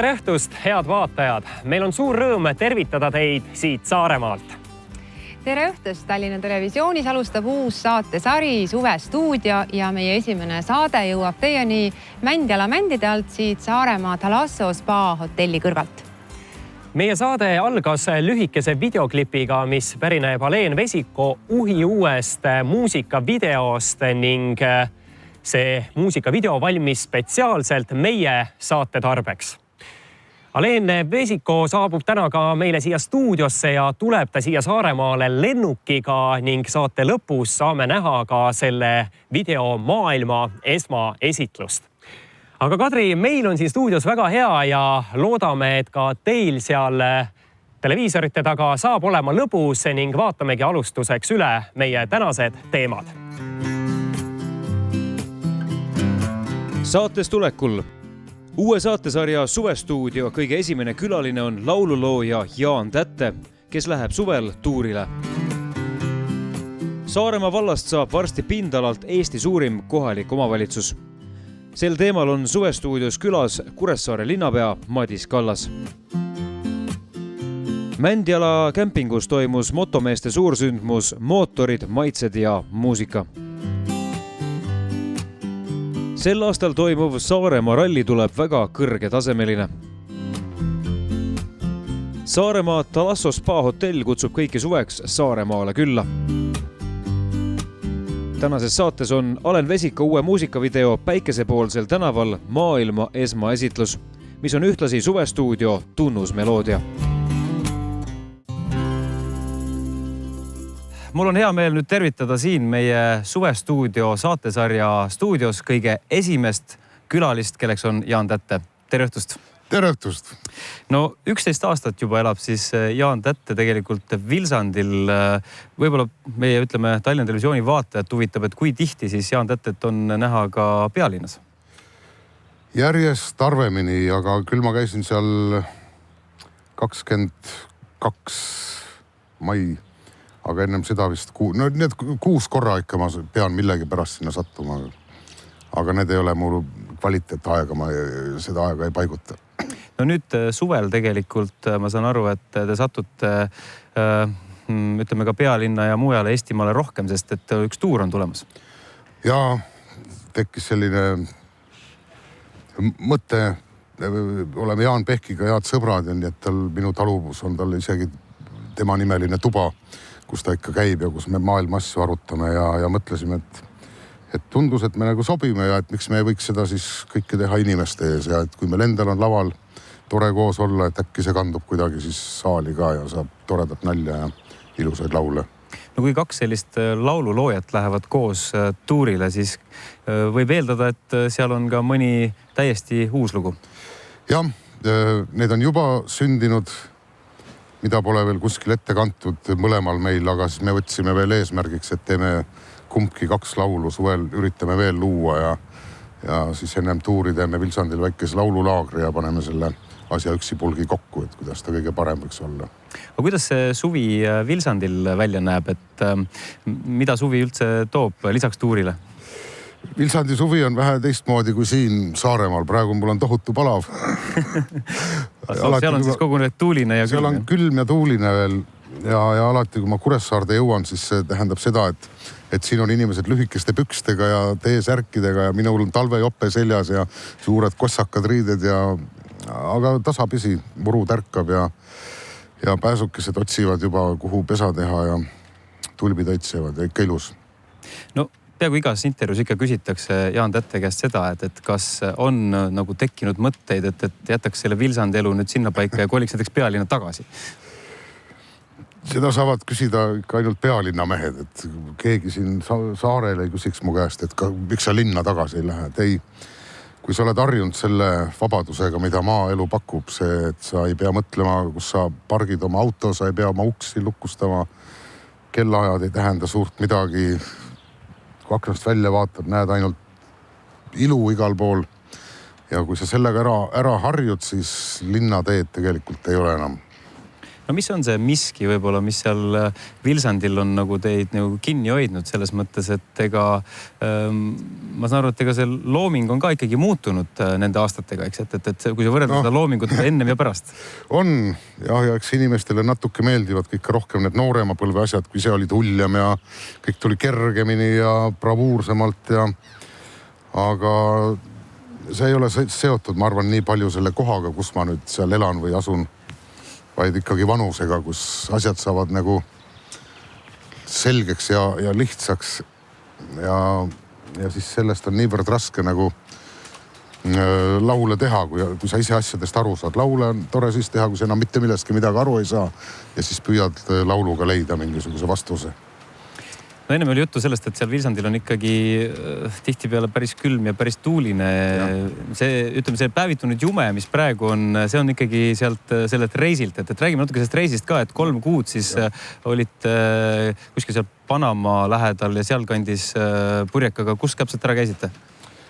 Tere õhtust, head vaatajad! Meil on suur rõõm tervitada teid siit Saaremaalt. Tere õhtust! Tallinna Televisioonis alustab uus saatesari Suvestuudio ja meie esimene saade jõuab teieni Mändjala mändide alt siit Saaremaa Thalasso spa hotelli kõrvalt. Meie saade algas lühikese videoklipiga, mis pärineb Aleen Vesiko uhiuuest muusikavideost ning see muusikavideo valmis spetsiaalselt meie saate tarbeks. Aleen Vesiko saabub täna ka meile siia stuudiosse ja tuleb ta siia Saaremaale lennukiga ning saate lõpus saame näha ka selle video maailma esmaesitlust. Aga Kadri, meil on siin stuudios väga hea ja loodame, et ka teil seal televiisorite taga saab olema lõbus ning vaatamegi alustuseks üle meie tänased teemad. Saates tulekul uue saatesarja Suvestuudio kõige esimene külaline on laululooja Jaan Tätte, kes läheb suvel tuurile. Saaremaa vallast saab varsti pindalalt Eesti suurim kohalik omavalitsus. Sel teemal on Suvestuudios külas Kuressaare linnapea Madis Kallas. Mändjala kämpingus toimus motomeeste suursündmus Mootorid, maitsed ja muusika. Sel aastal toimuv Saaremaa ralli tuleb väga kõrgetasemeline. Saaremaa Thalasso spa hotell kutsub kõiki suveks Saaremaale külla. Tänases saates on Aleen Vesiko uue muusikavideo Päikesepoolsel tänaval maailma esmaesitlus, mis on ühtlasi Suvestuudio tunnusmeloodia. Mul on hea meel nüüd tervitada siin meie Suvestuudio saatesarja stuudios kõige esimest külalist, kelleks on Jaan Tätte. Tere õhtust! Tere õhtust! No 11 aastat juba elab siis Jaan Tätte tegelikult Vilsandil. Võib-olla meie Tallinna Televisiooni vaatajad huvitab, et kui tihti siis Jaan Tätet on näha ka pealinnas? Järjest harvemini, aga küll ma käisin seal 22 mai. Aga ennem seda vist need 6 korra ikka ma pean millegi pärast sinna sattuma. Aga need ei ole mul kvaliteetaega, ma seda aega ei paiguta. No nüüd suvel tegelikult ma saan aru, et te satute ka pealinna ja mujale Eestimaale rohkem, sest et üks tuur on tulemas. Ja tekkis selline mõte, oleme Jaan Pehkiga head sõbrad ja nii, et minu taluvus on tal isegi tema nimeline tuba, kus ta ikka käib ja kus me maailma asju arutame ja mõtlesime, et tundus, et me nagu sobime ja et miks me ei võiks seda siis kõike teha inimeste ees ja et kui meil endal on laval tore koos olla, et äkki see kandub kuidagi siis saali ka ja saab toredat nalja ja ilusaid laule. No kui 2 sellist laululoojat lähevad koos tuurile, siis võib eeldada, et seal on ka mõni täiesti uus lugu. Jah, need on juba sündinud, mida pole veel kuskil ette kantud mõlemal meil, aga siis me võtsime veel eesmärgiks, et teeme kumbki 2 laulu suvel, üritame veel luua ja siis ennem tuuri teeme Vilsandil väikese laululaagri ja paneme selle asja üksipulgi kokku, et kuidas ta kõige parem võiks olla. Aga kuidas see suvi Vilsandil välja näeb, et mida suvi üldse toob lisaks tuurile? Vilsandi suvi on vähe teistmoodi kui siin Saaremaal. Praegu mul on tohutu palav. Seal on siis kogu nüüd tuuline ja külm. Seal on külm ja tuuline veel ja alati, kui ma Kuressaarde jõuan, siis see tähendab seda, et siin on inimesed lühikeste pükstega ja T-särkidega ja minul on talvejope seljas ja suured kossakad riided aga tasapisi muru tärkab ja pääsukesed otsivad juba kuhu pesa teha ja tulbid õitsevad ja ikka ilus. No peaaegu igas intervjuus ikka küsitakse Jaan Tätte käest seda, et kas on nagu tekkinud mõtteid, et jätaks selle Vilsandi elu nüüd sinna paika ja koliks näiteks pealinna tagasi? Seda saavad küsida ikka ainult pealinna mehed, et keegi siin saarel ei küsiks mu käest, et miks sa linna tagasi ei lähe. Ei, kui sa oled harjunud selle vabadusega, mida maaelu pakub, see, et sa ei pea mõtlema, kus sa pargid oma auto, sa ei pea oma uksi lukustama, kellaajad ei tähenda suurt midagi. Kui aknast välja vaatad, näed ainult ilu igal pool. Ja kui sa sellega ära harjud, siis linnateed tegelikult ei ole enam. no mis on see miski võib-olla, mis seal Vilsandil on nagu teid nagu kinni hoidnud selles mõttes, et ega ma saan aru, et ega see looming on ka ikkagi muutunud nende aastatega, eks, et kui sa võrrelda seda loomingut ennem ja pärast. On ja eks inimestele natuke meeldivad ikka rohkem need noorema põlve asjad, kui see oli tuljem ja kõik tuli kergemini ja bravuursemalt ja aga see ei ole seotud, ma arvan, nii palju selle kohaga, kus ma nüüd seal elan või asun, vaid ikkagi vanusega, kus asjad saavad nagu selgeks ja lihtsaks. Ja siis sellest on niivõrd raske nagu laule teha, kui sa ise asjadest aru saad. Laule on tore siis teha, kui sa enam mitte millestki midagi aru ei saa ja siis püüad lauluga leida mingisuguse vastuse. No ennem oli juttu sellest, et seal Vilsandil on ikkagi tihtipeale päris külm ja päris tuuline. See päevitunud jume, mis praegu on, see on ikkagi sellelt reisilt. Et räägime natuke sellest reisist ka, et 3 kuud siis olid kuskil seal Panama lähedal ja seal kandis purjekaga. Kus täpselt ära käisite?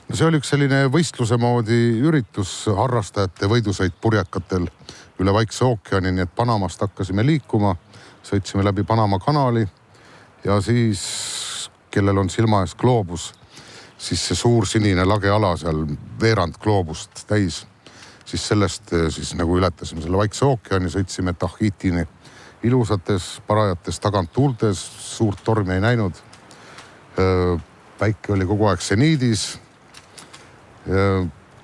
No see oli üks selline võistluse moodi üritus harrastajate võidusõit purjekatel üle Vaikse ookeani, nii et Panamast hakkasime liikuma, sõitsime läbi Panama kanali ja siis, kellel on silma ees gloobus, siis see suur sinine lageala seal veerand gloobust täis, siis sellest siis nagu ületasime selle Vaikse ookeani, sõitsime Tahitini ilusates parajates taganttuultes, suurt tormi ei näinud. Päike oli kogu aeg seniidis.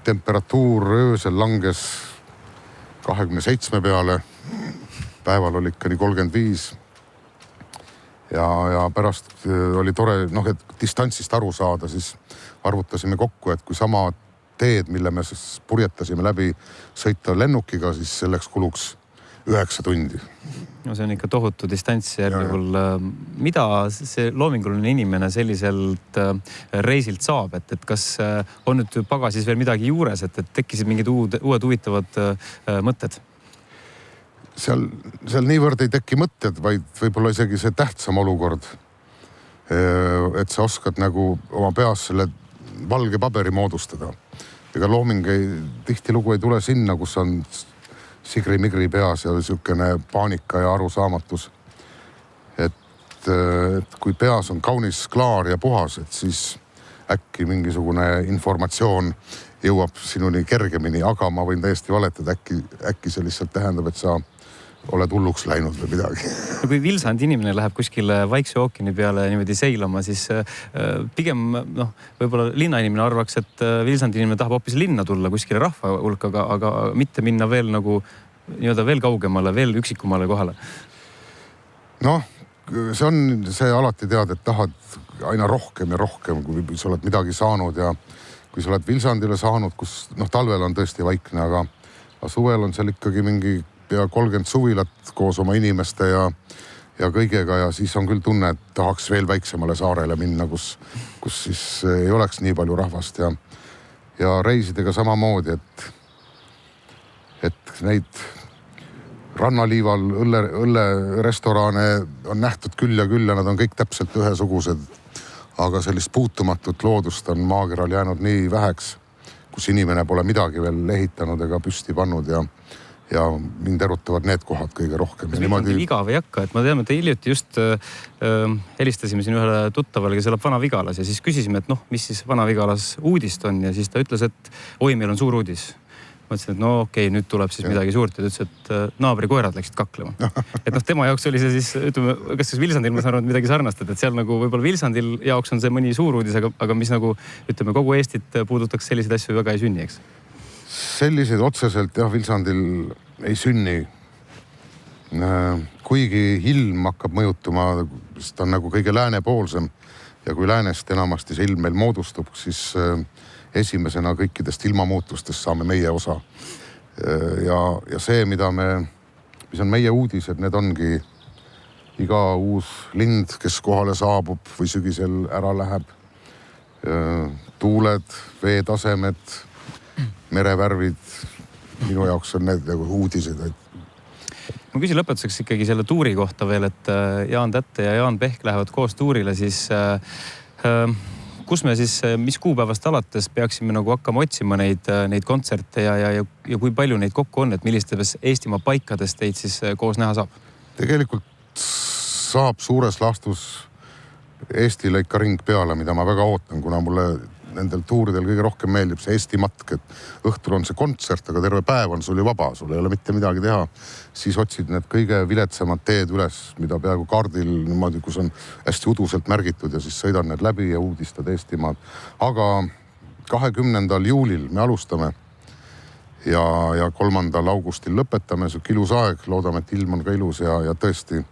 Temperatuur öösel langes 27 peale, päeval oli ikka nii 35. Ja pärast oli tore, et distantsist aru saada, siis arvutasime kokku, et kui sama teed, mille me purjetasime läbi sõita lennukiga, siis selleks kuluks 9 tundi. No see on ikka tohutu distants järgul. Mida see loominguline inimene selliselt reisilt saab, et kas on nüüd pagasis veel midagi juures, et tekkisid mingid uued huvitavad mõtted? Seal niivõrd ei teki mõtted, vaid võib-olla isegi see tähtsam olukord, et sa oskad nagu oma peas selle valge paberi moodustada. Ega looming tihtilugu ei tule sinna, kus on sigri-migri peas ja niisugune paanika ja arusaamatus. Et kui peas on kaunis klaar ja puhas, et siis äkki mingisugune informatsioon jõuab sinuni kergemini, aga ma võin täiesti valetada, äkki see lihtsalt tähendab, et sa oled hulluks läinud või midagi. No kui Vilsandi inimene läheb kuskile Vaikse ookeani peale niimoodi seilama, siis pigem võib-olla linnainimene arvaks, et Vilsandi inimene tahab hoopis linna tulla kuskile rahva hulkaga, aga mitte minna veel nagu nii-öelda veel kaugemale, veel üksikumale kohale. See alati tead, et tahad aina rohkem ja rohkem, kui sa oled midagi saanud ja kui sa oled Vilsandile saanud, kus talvel on tõesti vaikne, aga suvel on seal ikkagi mingi pea 30 suvilat koos oma inimeste ja kõigega ja siis on küll tunne, et tahaks veel väiksemale saarele minna, kus siis ei oleks nii palju rahvast ja reisidega samamoodi, et neid rannaliival õllerestorane on nähtud küll ja nad on kõik täpselt ühesugused, aga sellist puutumatut loodust on maakeral jäänud nii väheks, kus inimene pole midagi veel ehitanud ega püsti pannud ja mind erutavad need kohad kõige rohkem. Kas Vilsandil igav ei hakka? Et ma teame, et hiljuti just helistasime siin ühele tuttavale, kes elab Vana-Vigalas ja siis küsisime, et mis siis Vana-Vigalas uudist on ja siis ta ütles, et meil on suur uudis. Ma ütlesin, et okei, nüüd tuleb siis midagi suurt ja ta ütles, et naabri koerad läksid kaklema. Et tema jaoks oli see siis, ütleme, kas siis Vilsandil ma saan aru midagi sarnast, et seal nagu võib-olla Vilsandil jaoks on see mõni suur uudis, aga mis nagu, ütleme, kogu Eestit puudutaks selliseid asju väga ei sünni, eks? Sellised otseselt Vilsandil ei sünni. Kuigi ilm hakkab mõjutuma, sest ta on nagu kõige läänepoolsem ja kui läänest enamasti see ilm meil moodustub, siis esimesena kõikidest ilmamuutustest saame meie osa. Ja see, mis on meie uudised, need ongi iga uus lind, kes kohale saabub või sügisel ära läheb. Tuuled, veetasemed, merevärvid, minu jaoks on need uudised. Ma küsin lõpetuseks ikkagi selle tuuri kohta veel, et Jaan Tätte ja Jaan Pehk lähevad koos tuurile, siis kus me siis, mis kuupäevast alates peaksime nagu hakkama otsima neid kontserte ja kui palju neid kokku on, et millistes Eestimaa paikades teid siis koos näha saab? Tegelikult saab suures laastus Eestile ikka ring peale, mida ma väga ootan, kuna mulle nendel tuuridel kõige rohkem meeldib see Eesti matk, et õhtul on see kontsert, aga terve päev on sul ju vaba, sul ei ole mitte midagi teha. Siis otsid need kõige viletsamad teed üles, mida peaaegu kaardil niimoodi, kus on hästi uduselt märgitud ja siis sõidan need läbi ja uudistad Eestimaad. Aga 20. juulil me alustame ja 3. augustil lõpetame, see ilus aeg, loodame, et ilm on ka ilus ja tõesti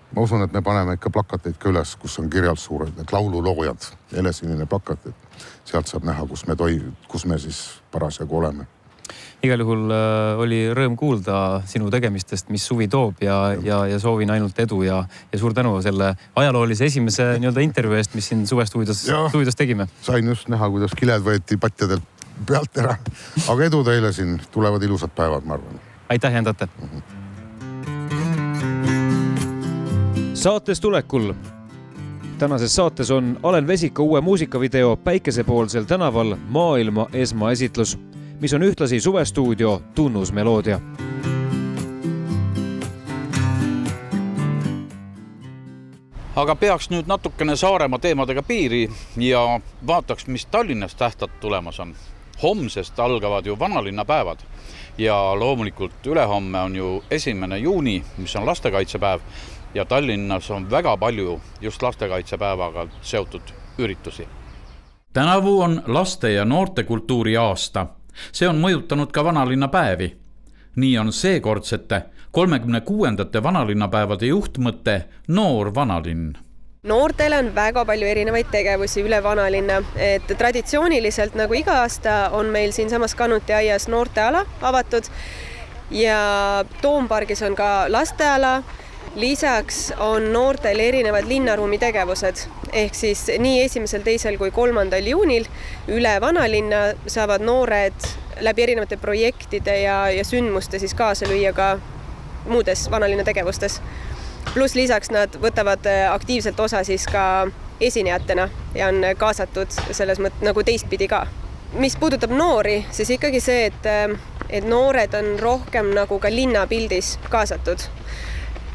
ma usun, et me paneme ikka plakateid ka üles, kus on kirjal suured need laululoojad, helesinine plakat, et sealt saab näha, kus me siis parasjagu oleme. Igal juhul oli rõõm kuulda sinu tegemistest, mis suvi toob ja soovin ainult edu ja suur tänu selle ajaloolise esimese intervjuu eest, mis siin suvestuudios tegime. Sain just näha, kuidas kiled võeti patjadelt pealt ära, aga edu teile siin, tulevad ilusad päevad, ma arvan. Aitäh, Jaan-Tätte! Saates tulekul. Tänases saates on Alen Vesiko uue muusikavideo Päikesepoolsel tänaval maailma esmaesitlus, mis on ühtlasi suvestuudio tunnusmeloodia. Aga peaks nüüd natukene Saaremaa teemadega piiri ja vaataks, mis Tallinnas tähtad tulemas on. Homsest algavad ju vanalinnapäevad ja loomulikult ülehomme on ju 1. juuni, mis on lastekaitsepäev. Ja Tallinnas on väga palju just lastekaitsepäevaga seotud üritusi. Tänavu on laste- ja noortekultuuri aasta. See on mõjutanud ka vanalinnapäevi. Nii on seekordsete 36. vanalinnapäevade juhtmõte Noor vanalinn. Noortele on väga palju erinevaid tegevusi üle vanalinna. Et traditsiooniliselt nagu iga aasta on meil siinsamas Kanutiaias noorteala avatud ja Toompargis on ka lasteala. Lisaks on noortel erinevad linnaruumi tegevused, ehk siis nii 1., 2. kui 3. juunil üle vanalinna saavad noored läbi erinevate projektide ja sündmuste siis kaasa lüüa ka muudes vanalinna tegevustes. Plus lisaks nad võtavad aktiivselt osa siis ka esinejatena ja on kaasatud selles mõttes nagu teistpidi ka. Mis puudutab noori, siis ikkagi see, et noored on rohkem nagu ka linnapildis kaasatud.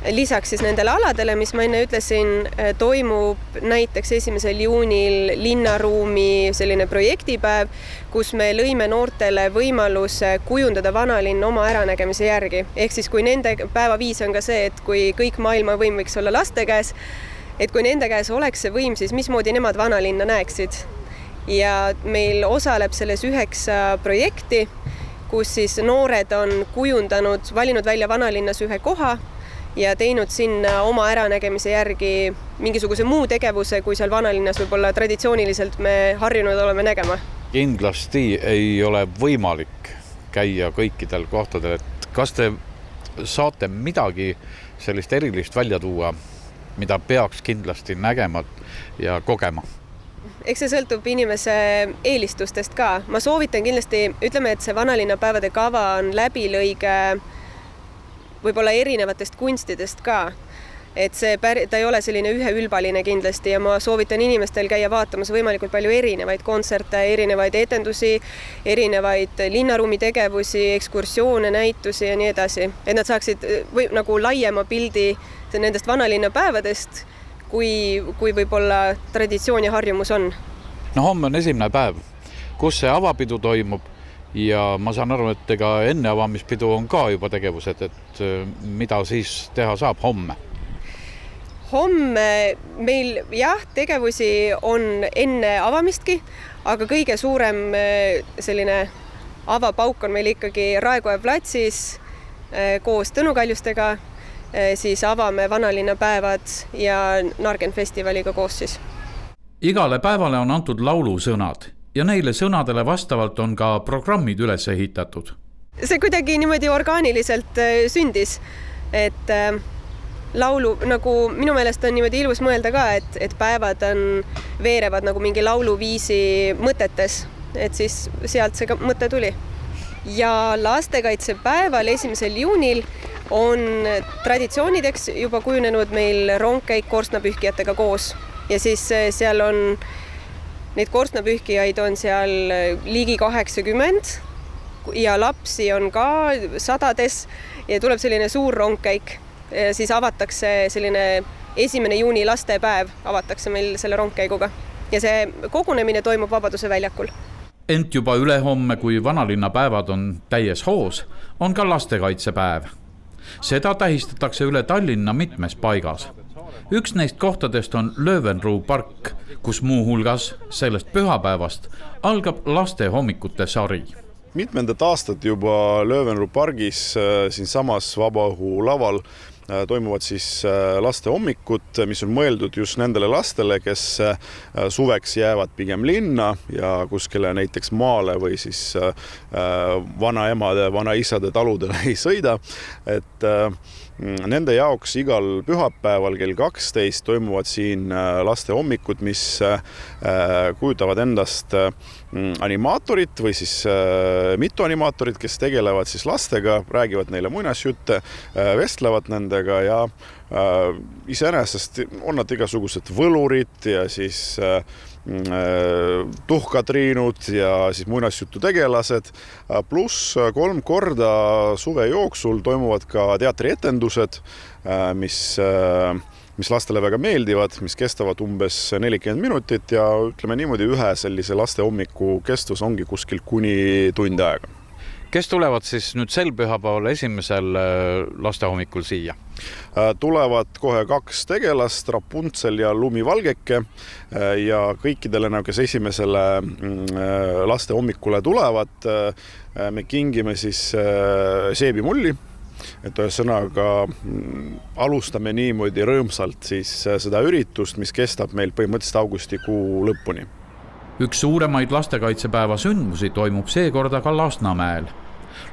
Lisaks siis nendele aladele, mis ma enne ütlesin, toimub näiteks 1. juunil linnaruumi selline projektipäev, kus me lõime noortele võimaluse kujundada vanalinn oma äranägemise järgi. Ehk siis kui nende päevaviis on ka see, et kui kõik maailma võim võiks olla laste käes, et kui nende käes oleks see võim, siis mismoodi nemad vanalinna näeksid. Ja meil osaleb selles 9 projekti, kus siis noored on valinud välja vanalinnas ühe koha ja teinud sinna oma äranägemise järgi mingisuguse muu tegevuse, kui seal vanalinnas võib-olla traditsiooniliselt me harjunud oleme nägema. Kindlasti ei ole võimalik käia kõikidel kohtadel. Et kas te saate midagi sellist erilist välja tuua, mida peaks kindlasti nägema ja kogema? Eks see sõltub inimese eelistustest ka. Ma soovitan kindlasti, ütleme, et see vanalinnapäevade kava on läbilõige võib-olla erinevatest kunstidest ka. Et ta ei ole selline üheülbaline kindlasti ja ma soovitan inimestel käia vaatamas võimalikult palju erinevaid kontserte, erinevaid etendusi, erinevaid linnaruumi tegevusi, ekskursioone, näitusi ja nii edasi. Et nad saaksid nagu laiema pildi nendest vanalinnapäevadest, kui võib-olla traditsioon ja harjumus on. No homme on 1. päev, kus see avapidu toimub. Ja ma saan aru, et ega enne avamispidu on ka juba tegevused, et mida siis teha saab homme? Homme meil tegevusi on enne avamistki, aga kõige suurem selline avapauk on meil ikkagi Raekoja platsis koos Tõnukaljustega, siis avame vanalinnapäevad ja Nargen festivaliga koos siis. Igale päevale on antud laulusõnad. Ja neile sõnadele vastavalt on ka programmid üles ehitatud. See kuidagi niimoodi orgaaniliselt sündis, et laulu, nagu minu meelest on niimoodi ilus mõelda ka, et päevad veerevad nagu mingi lauluviisi mõtetes, et siis sealt see mõte tuli. Ja lastekaitsepäeval 1. juunil on traditsioonideks juba kujunenud meil rongkäik korstnapühkijatega koos ja siis seal on Neid korstnapühkijaid on seal ligi 80 ja lapsi on ka sadades ja tuleb selline suur rongkäik. Siis avatakse selline 1. juuni lastepäev, avatakse meil selle rongkäiguga ja see kogunemine toimub Vabaduse väljakul. Ent juba ülehomme, kui vanalinna päevad on täies hoos, on ka lastekaitsepäev. Seda tähistatakse üle Tallinna mitmes paigas. Üks neist kohtadest on Löwenruu park, kus muu hulgas sellest pühapäevast algab laste hommikute sari. Mitmendat aastat juba Löwenruu pargis siinsamas Vabaõhu laval toimuvad siis laste hommikud, mis on mõeldud just nendele lastele, kes suveks jäävad pigem linna ja kuskile näiteks maale või siis vanaemade, vanaisade taludele ei sõida. Et nende jaoks igal pühapäeval kell 12 toimuvad siin laste hommikud, mis kujutavad endast animaatorit või siis mitu animaatorit, kes tegelevad siis lastega, räägivad neile muinasjutte, vestlevad nendega ja iseenesest on nad igasugused võlurid ja siis tuhkatriinud ja siis muinasjutu tegelased. Pluss 3 korda suve jooksul toimuvad ka teatrietendused, mis lastele väga meeldivad, mis kestavad umbes 40 minutit ja ütleme niimoodi ühe sellise laste hommiku kestus ongi kuskil kuni tund aega. Kes tulevad siis nüüd sel pühapäeval esimesel laste hommikul siia? Tulevad kohe 2 tegelast, Rapuntsel ja Lumivalgeke ja kõikidele, kes esimesele laste hommikule tulevad, me kingime siis seebimulli. Et ühesõnaga alustame niimoodi rõõmsalt siis seda üritust, mis kestab meil põhimõtteliselt augustikuu lõpuni. Üks suuremaid lastekaitsepäeva sündmusi toimub seekorda ka Lasnamäel.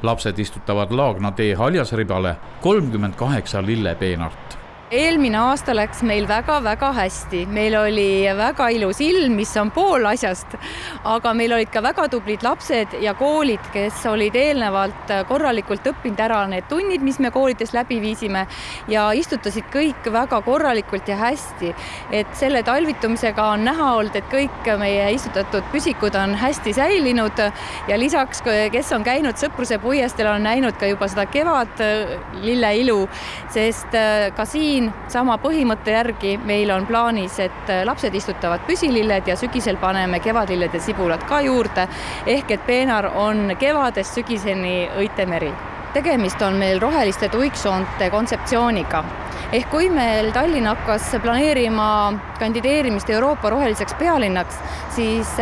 Lapsed istutavad Laagna tee haljasribale 38 lillepeenart. Eelmine aasta läks meil väga-väga hästi. Meil oli väga ilus ilm, mis on pool asjast, aga meil olid ka väga tublid lapsed ja koolid, kes olid eelnevalt korralikult õppinud ära need tunnid, mis me koolides läbi viisime ja istutasid kõik väga korralikult ja hästi. Et selle talvitumisega on näha olnud, et kõik meie istutatud püsikud on hästi säilinud ja lisaks, kes on käinud Sõpruse puiesteel, on näinud ka juba seda kevad lille ilu, sest ka siin sama põhimõtte järgi meil on plaanis, et lapsed istutavad püsililled ja sügisel paneme kevadlilled ja sibulad ka juurde, ehk et peenar on kevadest sügiseni õitemeri. Tegemist on meil roheliste tuiksoonte kontseptsiooniga. Ehk kui meil Tallinn hakkas planeerima kandideerimist Euroopa roheliseks pealinnaks, siis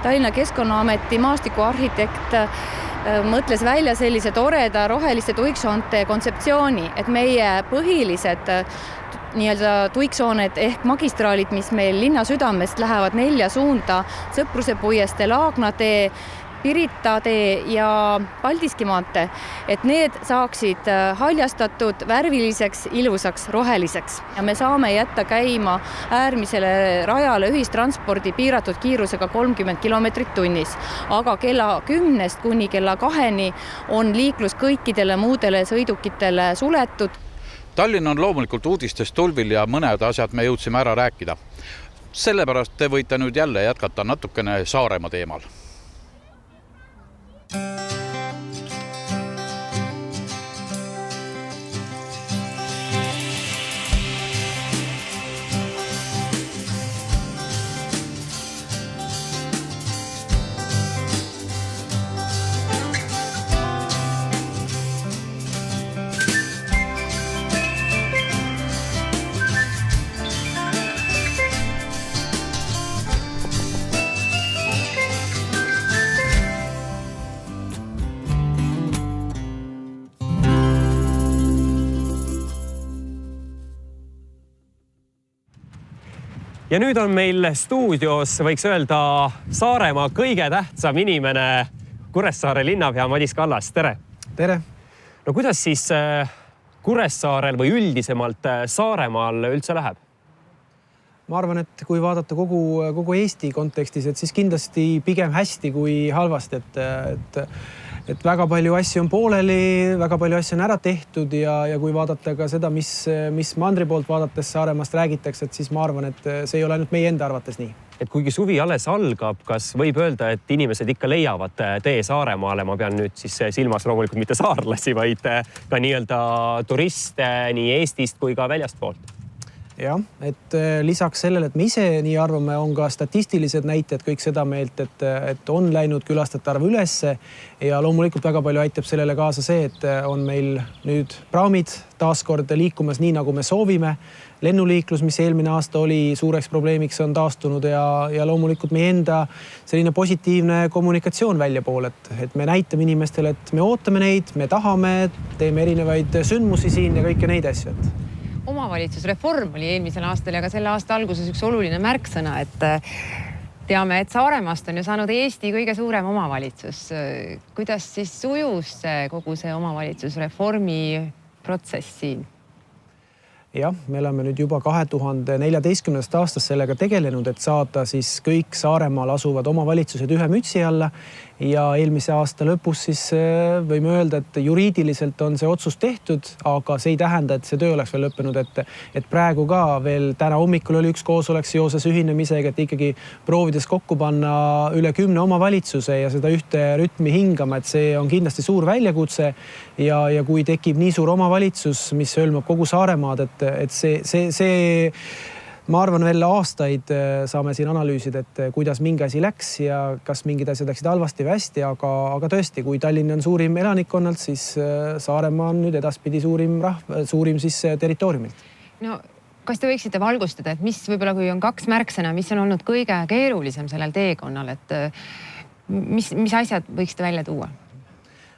Tallinna Keskkonnaameti maastikuarhitekt mõtles välja sellise toreda roheliste tuiksoonte kontseptsiooni, et meie põhilised tuiksooned ehk magistraalid, mis meil linna südamest lähevad 4 suunda, Sõpruse puiestee, Laagna tee, Pirita tee ja Paldiski maantee, et need saaksid haljastatud, värviliseks, ilusaks, roheliseks. Ja me saame jätta käima äärmisele rajale ühistranspordi piiratud kiirusega 30 kilomeetrit tunnis. Aga kella 10 kuni kella 2 on liiklus kõikidele muudele sõidukitele suletud. Tallinn on loomulikult uudistest tulvil ja mõned asjad me jõudsime ära rääkida. Sellepärast te võite nüüd jälle jätkata natukene Saaremaa teemal. Ja nüüd on meil stuudios, võiks öelda, Saaremaa kõige tähtsam inimene, Kuressaare linnapea Madis Kallas. Tere! Tere! No kuidas siis Kuressaarel või üldisemalt Saaremaal üldse läheb? Ma arvan, et kui vaadata kogu Eesti kontekstis, et siis kindlasti pigem hästi kui halvasti. et väga palju asju on pooleli, väga palju asju on ära tehtud ja kui vaadata ka seda, mis mandri poolt vaadates Saaremaast räägitakse, et siis ma arvan, et see ei ole ainult meie enda arvates nii. Et kuigi suvi alles algab, kas võib öelda, et inimesed ikka leiavad tee Saaremaale? Ma pean nüüd siis silmas loomulikult mitte saarlasi, vaid ka nii-öelda turiste nii Eestist kui ka väljastpoolt. Jah, et lisaks sellele, et me ise nii arvame, on ka statistilised näited kõik seda meelt, et on läinud külastajate arv ülesse ja loomulikult väga palju aitab sellele kaasa see, et on meil nüüd praamid taaskord liikumas nii, nagu me soovime. Lennuliiklus, mis eelmine aasta oli suureks probleemiks, on taastunud ja loomulikult meie enda selline positiivne kommunikatsioon välja pool, et me näitame inimestele, et me ootame neid, me tahame, teeme erinevaid sündmusi siin ja kõike neid asju. Omavalitsusreform oli eelmisel aastal ja ka selle aasta alguses üks oluline märksõna, et teame, et Saaremaast on ju saanud Eesti kõige suurem omavalitsus. Kuidas siis sujus kogu see omavalitsusreformi protsess siin? Jah, me oleme nüüd juba 2014. aastast sellega tegelenud, et saada siis kõik Saaremaal asuvad omavalitsused ühe mütsi alla ja eelmise aasta lõpus siis võime öelda, et juriidiliselt on see otsus tehtud, aga see ei tähenda, et see töö oleks veel lõppenud, et praegu ka veel täna hommikul oli üks koosolek seoses ühinemisega, et ikkagi proovides kokku panna üle 10 omavalitsuse ja seda ühte rütmi hingama, et see on kindlasti suur väljakutse ja kui tekib nii suur omavalitsus, mis hõlmab kogu Saaremaad, et see ma arvan veel aastaid saame siin analüüsida, et kuidas mingi asi läks ja kas mingid asjad läksid halvasti või hästi, aga tõesti, kui Tallinn on suurim elanikkonnalt, siis Saaremaa on nüüd edaspidi suurim siis territooriumilt. No, kas te võiksite valgustada, et mis võib-olla kui on kaks märksõna, mis on olnud kõige keerulisem sellel teekonnal, et mis asjad võiksite välja tuua?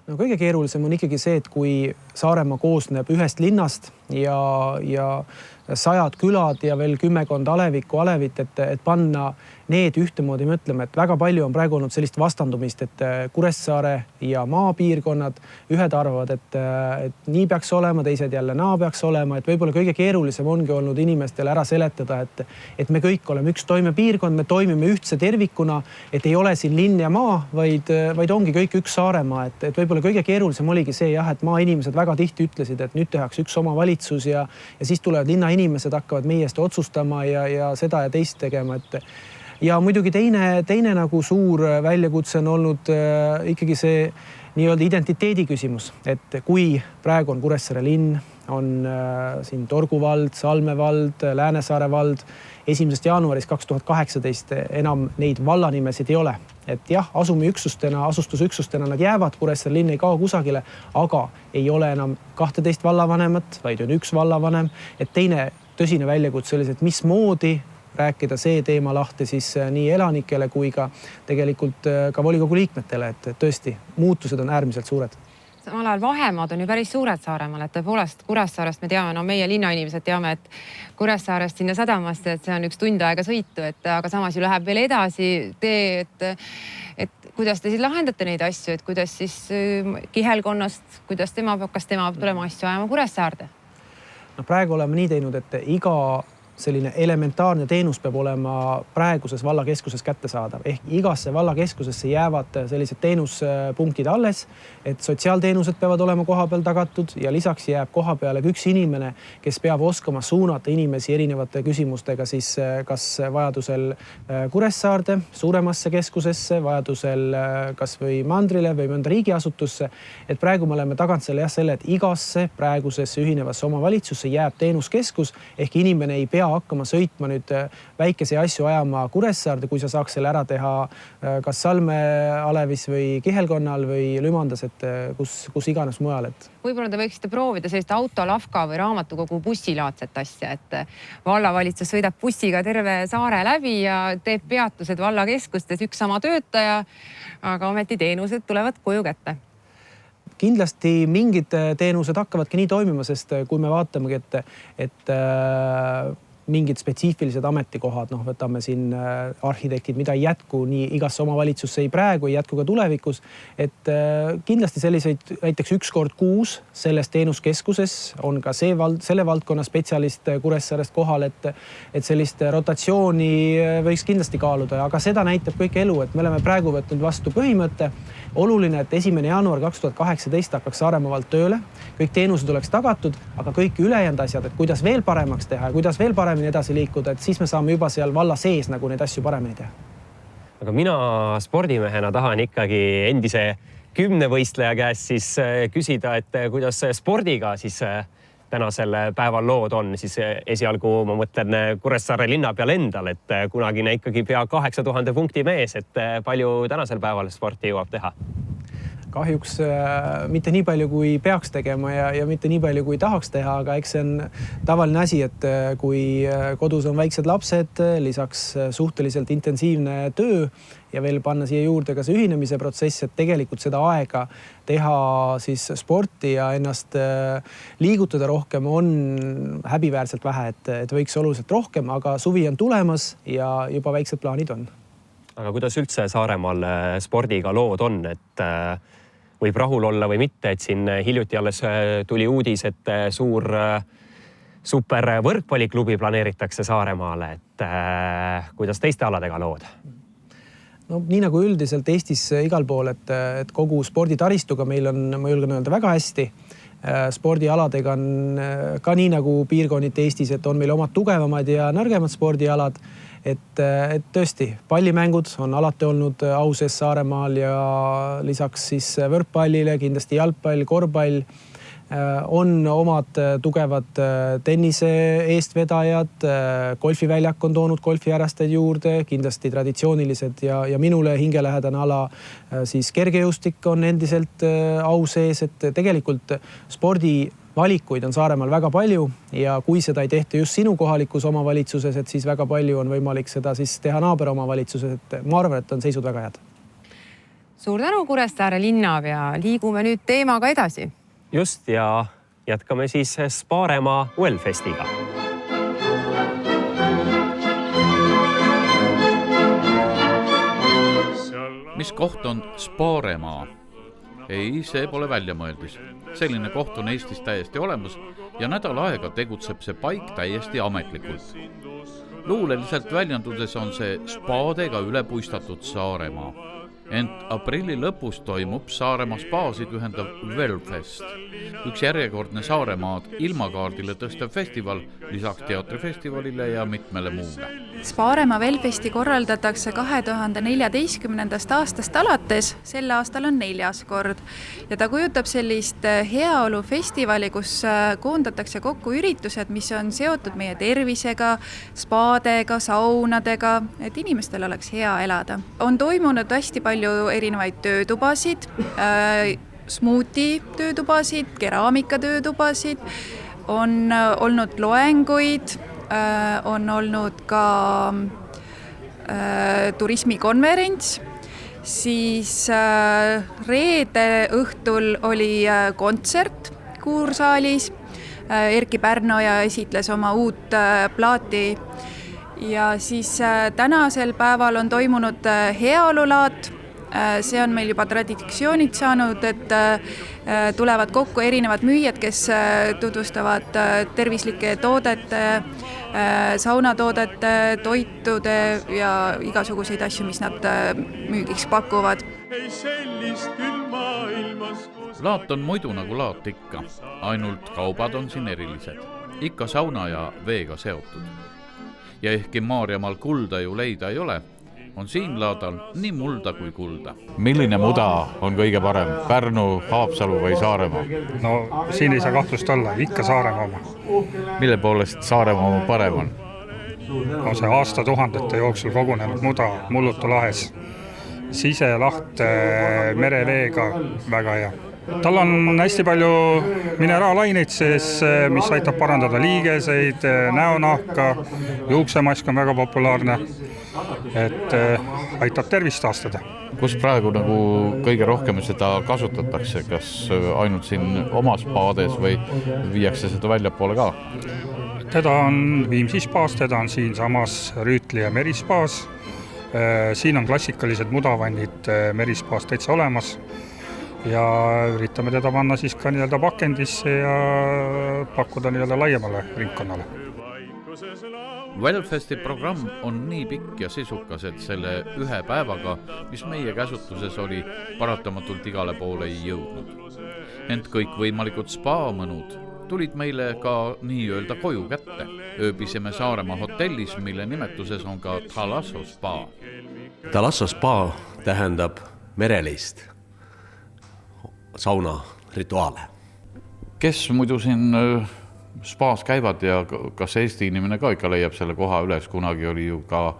No, kõige keerulisem on ikkagi see, et kui Saaremaa koosneb ühest linnast ja 100 külad ja veel 10 alevit, et panna need ühtemoodi mõtlema, et väga palju on praegu olnud sellist vastandumist, et Kuressaare ja maapiirkonnad ühed arvavad, et nii peaks olema, teised jälle naa peaks olema, et võib-olla kõige keerulisem ongi olnud inimestele ära seletada, et me kõik oleme üks toimepiirkond, me toimime ühtse tervikuna, et ei ole siin linn ja maa, vaid ongi kõik üks Saaremaa, et võib-olla kõige keerulisem oligi see jah, et maainimesed väga tihti ütlesid, et nüüd tehakse üks omavalitsus ja siis tulevad linnainimesed hakkavad meie eest otsustama ja seda ja teist tegema, ja muidugi teine nagu suur väljakutse on olnud ikkagi see nii-öelda identiteedi küsimus, et kui praegu on Kuressaare linn, on siin Torgu vald, Salme vald, Läänesaare vald, 1. jaanuarist 2018 enam neid vallanimesid ei ole. Et jah, asustusüksustena nad jäävad, Kuressaare linn ei kao kusagile, aga ei ole enam 12 vallavanemat, vaid on üks vallavanem. Et teine tõsine väljakutse oli, et mismoodi rääkida see teema lahti siis nii elanikele kui ka tegelikult ka volikogu liikmetele, et tõesti muutused on äärmiselt suured. Samal ajal vahemaad on ju päris suured Saaremaal, et tõepoolest Kuressaarest me teame, no meie linnainimesed teame, et Kuressaarest sinna sadamasse, et see on üks tund aega sõitu, aga samas ju läheb veel edasi tee, et kuidas te siis lahendate neid asju, et kuidas siis Kihelkonnast, kas tema peab tulema asju ajama Kuressaarde? No praegu oleme nii teinud, et iga selline elementaarne teenus peab olema praeguses vallakeskuses kättesaadav. Ehk igasse vallakeskusesse jäävad sellised teenuspunktid alles, et sotsiaalteenused peavad olema koha peal tagatud ja lisaks jääb koha peale üks inimene, kes peab oskama suunata inimesi erinevate küsimustega siis kas vajadusel Kuressaarde, suuremasse keskusesse, vajadusel kas või mandrile või mõnda riigiasutusse. Et praegu me oleme tagant selle et igasse praegusesse ühinevasse omavalitsusse jääb teenuskeskus, ehk inimene ei pea hakkama sõitma nüüd väikese asju ajama Kuressaarde, kui sa saaks selle ära teha kas Salme alevis või Kihelkonnal või Lümandas, et kus iganes mujal. Võib-olla te võiksite proovida sellist autolavka või raamatukogu bussilaadset asja, et vallavalitsus sõidab bussiga terve saare läbi ja teeb peatused vallakeskustes üks sama töötaja, aga ometi teenused tulevad koju kätte. Kindlasti mingid teenused hakkavadki nii toimima, sest kui me vaatamegi, et mingid spetsiifilised ametikohad, võtame siin arhitektid, mida ei jätku nii igasse omavalitsusse ei praegu, ei jätku ka tulevikus. Et kindlasti selliseid näiteks 1 kord kuus selles teenuskeskuses on ka selle valdkonna spetsialist Kuressaarest kohal, et sellist rotatsiooni võiks kindlasti kaaluda, aga seda näitab kõik elu, et me oleme praegu võtnud vastu põhimõtte. Oluline, et 1. jaanuar 2018 hakkaks Saaremaa vald tööle, kõik teenused oleks tagatud, aga kõik ülejäänud asjad, et kuidas veel paremaks teha ja kuidas veel paremini edasi liikuda, et siis me saame juba seal valla sees nagu neid asju paremini teha. Aga mina spordimehena tahan ikkagi endise 10-võistleja käest siis küsida, et kuidas spordiga siis tänasel päeval lood on, siis esialgu ma mõtlen Kuressaare linna peal endal, et kunagine ikkagi pea 8000 punkti mees, et palju tänasel päeval sporti jõuab teha? Kahjuks mitte nii palju, kui peaks tegema ja mitte nii palju, kui tahaks teha, aga eks see on tavaline asi, et kui kodus on väiksed lapsed, lisaks suhteliselt intensiivne töö ja veel panna siia juurde ka see ühinemise protsess, et tegelikult seda aega teha siis sporti ja ennast liigutada rohkem on häbiväärselt vähe, et võiks oluliselt rohkem, aga suvi on tulemas ja juba väiksed plaanid on. Aga kuidas üldse Saaremaal spordiga lood on, et võib rahul olla või mitte, et siin hiljuti alles tuli uudis, et suur super võrkpalliklubi planeeritakse Saaremaale, et kuidas teiste aladega lood? No nii nagu üldiselt Eestis igal pool, et kogu sporditaristuga meil on, ma julgen öelda, väga hästi. Spordialadega on ka nii nagu piirkonniti Eestis, et on meil omad tugevamad ja nõrgemad spordialad. Et tõesti, pallimängud on alati olnud au sees Saaremaal ja lisaks siis võrkpallile, kindlasti jalgpall, korvpall, on omad tugevad tennise eestvedajad, golfiväljak on toonud golfiharrastajaid juurde, kindlasti traditsioonilised ja minule hingelähedane ala siis kergejõustik on endiselt au sees, et tegelikult spordi valikuid on Saaremaal väga palju ja kui seda ei tehta just sinu kohalikus omavalitsuses, et siis väga palju on võimalik seda siis teha naaberomavalitsuses, et ma arvan, et on seisud väga head. Suur tänu, Kuressaare linnapea. Liigume nüüd teemaga edasi. Just ja jätkame siis Saaremaa Wellfestiga. Mis koht on Saaremaa? Ei, see pole väljamõeldis. Selline koht on Eestis täiesti olemas ja nädal aega tegutseb see paik täiesti ametlikult. Luuleliselt väljendudes on see spaadega ülepuistatud Saaremaa. Ent aprilli lõpus toimub Saaremaa spaasid ühendav Wellfest. Üks järjekordne Saaremaad ilmakaardile tõstev festival lisaks teatrifestivalile ja mitmele muule. Saaremaa Wellfesti korraldatakse 2014. aastast alates, sel aastal on 4. kord. Ja ta kujutab sellist heaolufestivali, kus koondatakse kokku üritused, mis on seotud meie tervisega, spaadega, saunadega, et inimestel oleks hea elada. On toimunud hästi palju erinevaid töötubasid, smuuti töötubasid, keraamika töötubasid, on olnud loenguid, on olnud ka turismikonverents, siis reede õhtul oli kontsert Kuursaalis, Erki Pärnoja esitles oma uut plaati ja siis tänasel päeval on toimunud heaolulaat. See on meil juba traditsioonid saanud, et tulevad kokku erinevad müüjad, kes tutvustavad tervislike toodete, saunatoodete, toitude ja igasuguseid asju, mis nad müügiks pakuvad. Laat on muidu nagu laat ikka, ainult kaubad on siin erilised. Ikka sauna ja veega seotud. Ja ehkki Maarjamaal kulda ju leida ei ole, on siin laadal nii mulda kui kulda. Milline muda on kõige parem? Pärnu, Haapsalu või Saaremaa? No siin ei saa kahtlust olla, ikka Saaremaa oma. Mille poolest Saaremaa oma parem on? On see aastatuhandete jooksul kogunenud muda Mullutu lahes. Siselaht mereveega väga hea. Tal on hästi palju mineraalaineid sees, mis aitab parandada liigeseid, näonahka, juuksemask on väga populaarne, et aitab tervist taastada. Kus praegu nagu kõige rohkem seda kasutatakse, kas ainult siin omas paades või viiakse seda väljapoole ka? teda on Viimsi spaas, teda on siinsamas Rüütli ja Merispaas. Siin on klassikalised mudavannid Merispaas täitsa olemas ja üritame teda panna siis ka nii-öelda pakendisse ja pakkuda nii-öelda laiemale ringkonnale. Wellfesti programm on nii pikk ja sisukas, et selle ühe päevaga, mis meie käsutuses oli, paratamatult igale poole ei jõudnud. Ent kõik võimalikud spa-mõnud tulid meile ka nii-öelda koju kätte. Ööbisime Saaremaa hotellis, mille nimetuses on ka Thalasso spa. Thalasso spa tähendab merelist sauna rituaale. Kes muidu siin spaas käivad ja kas Eesti inimene ka ikka leiab selle koha üles, kunagi oli ju ka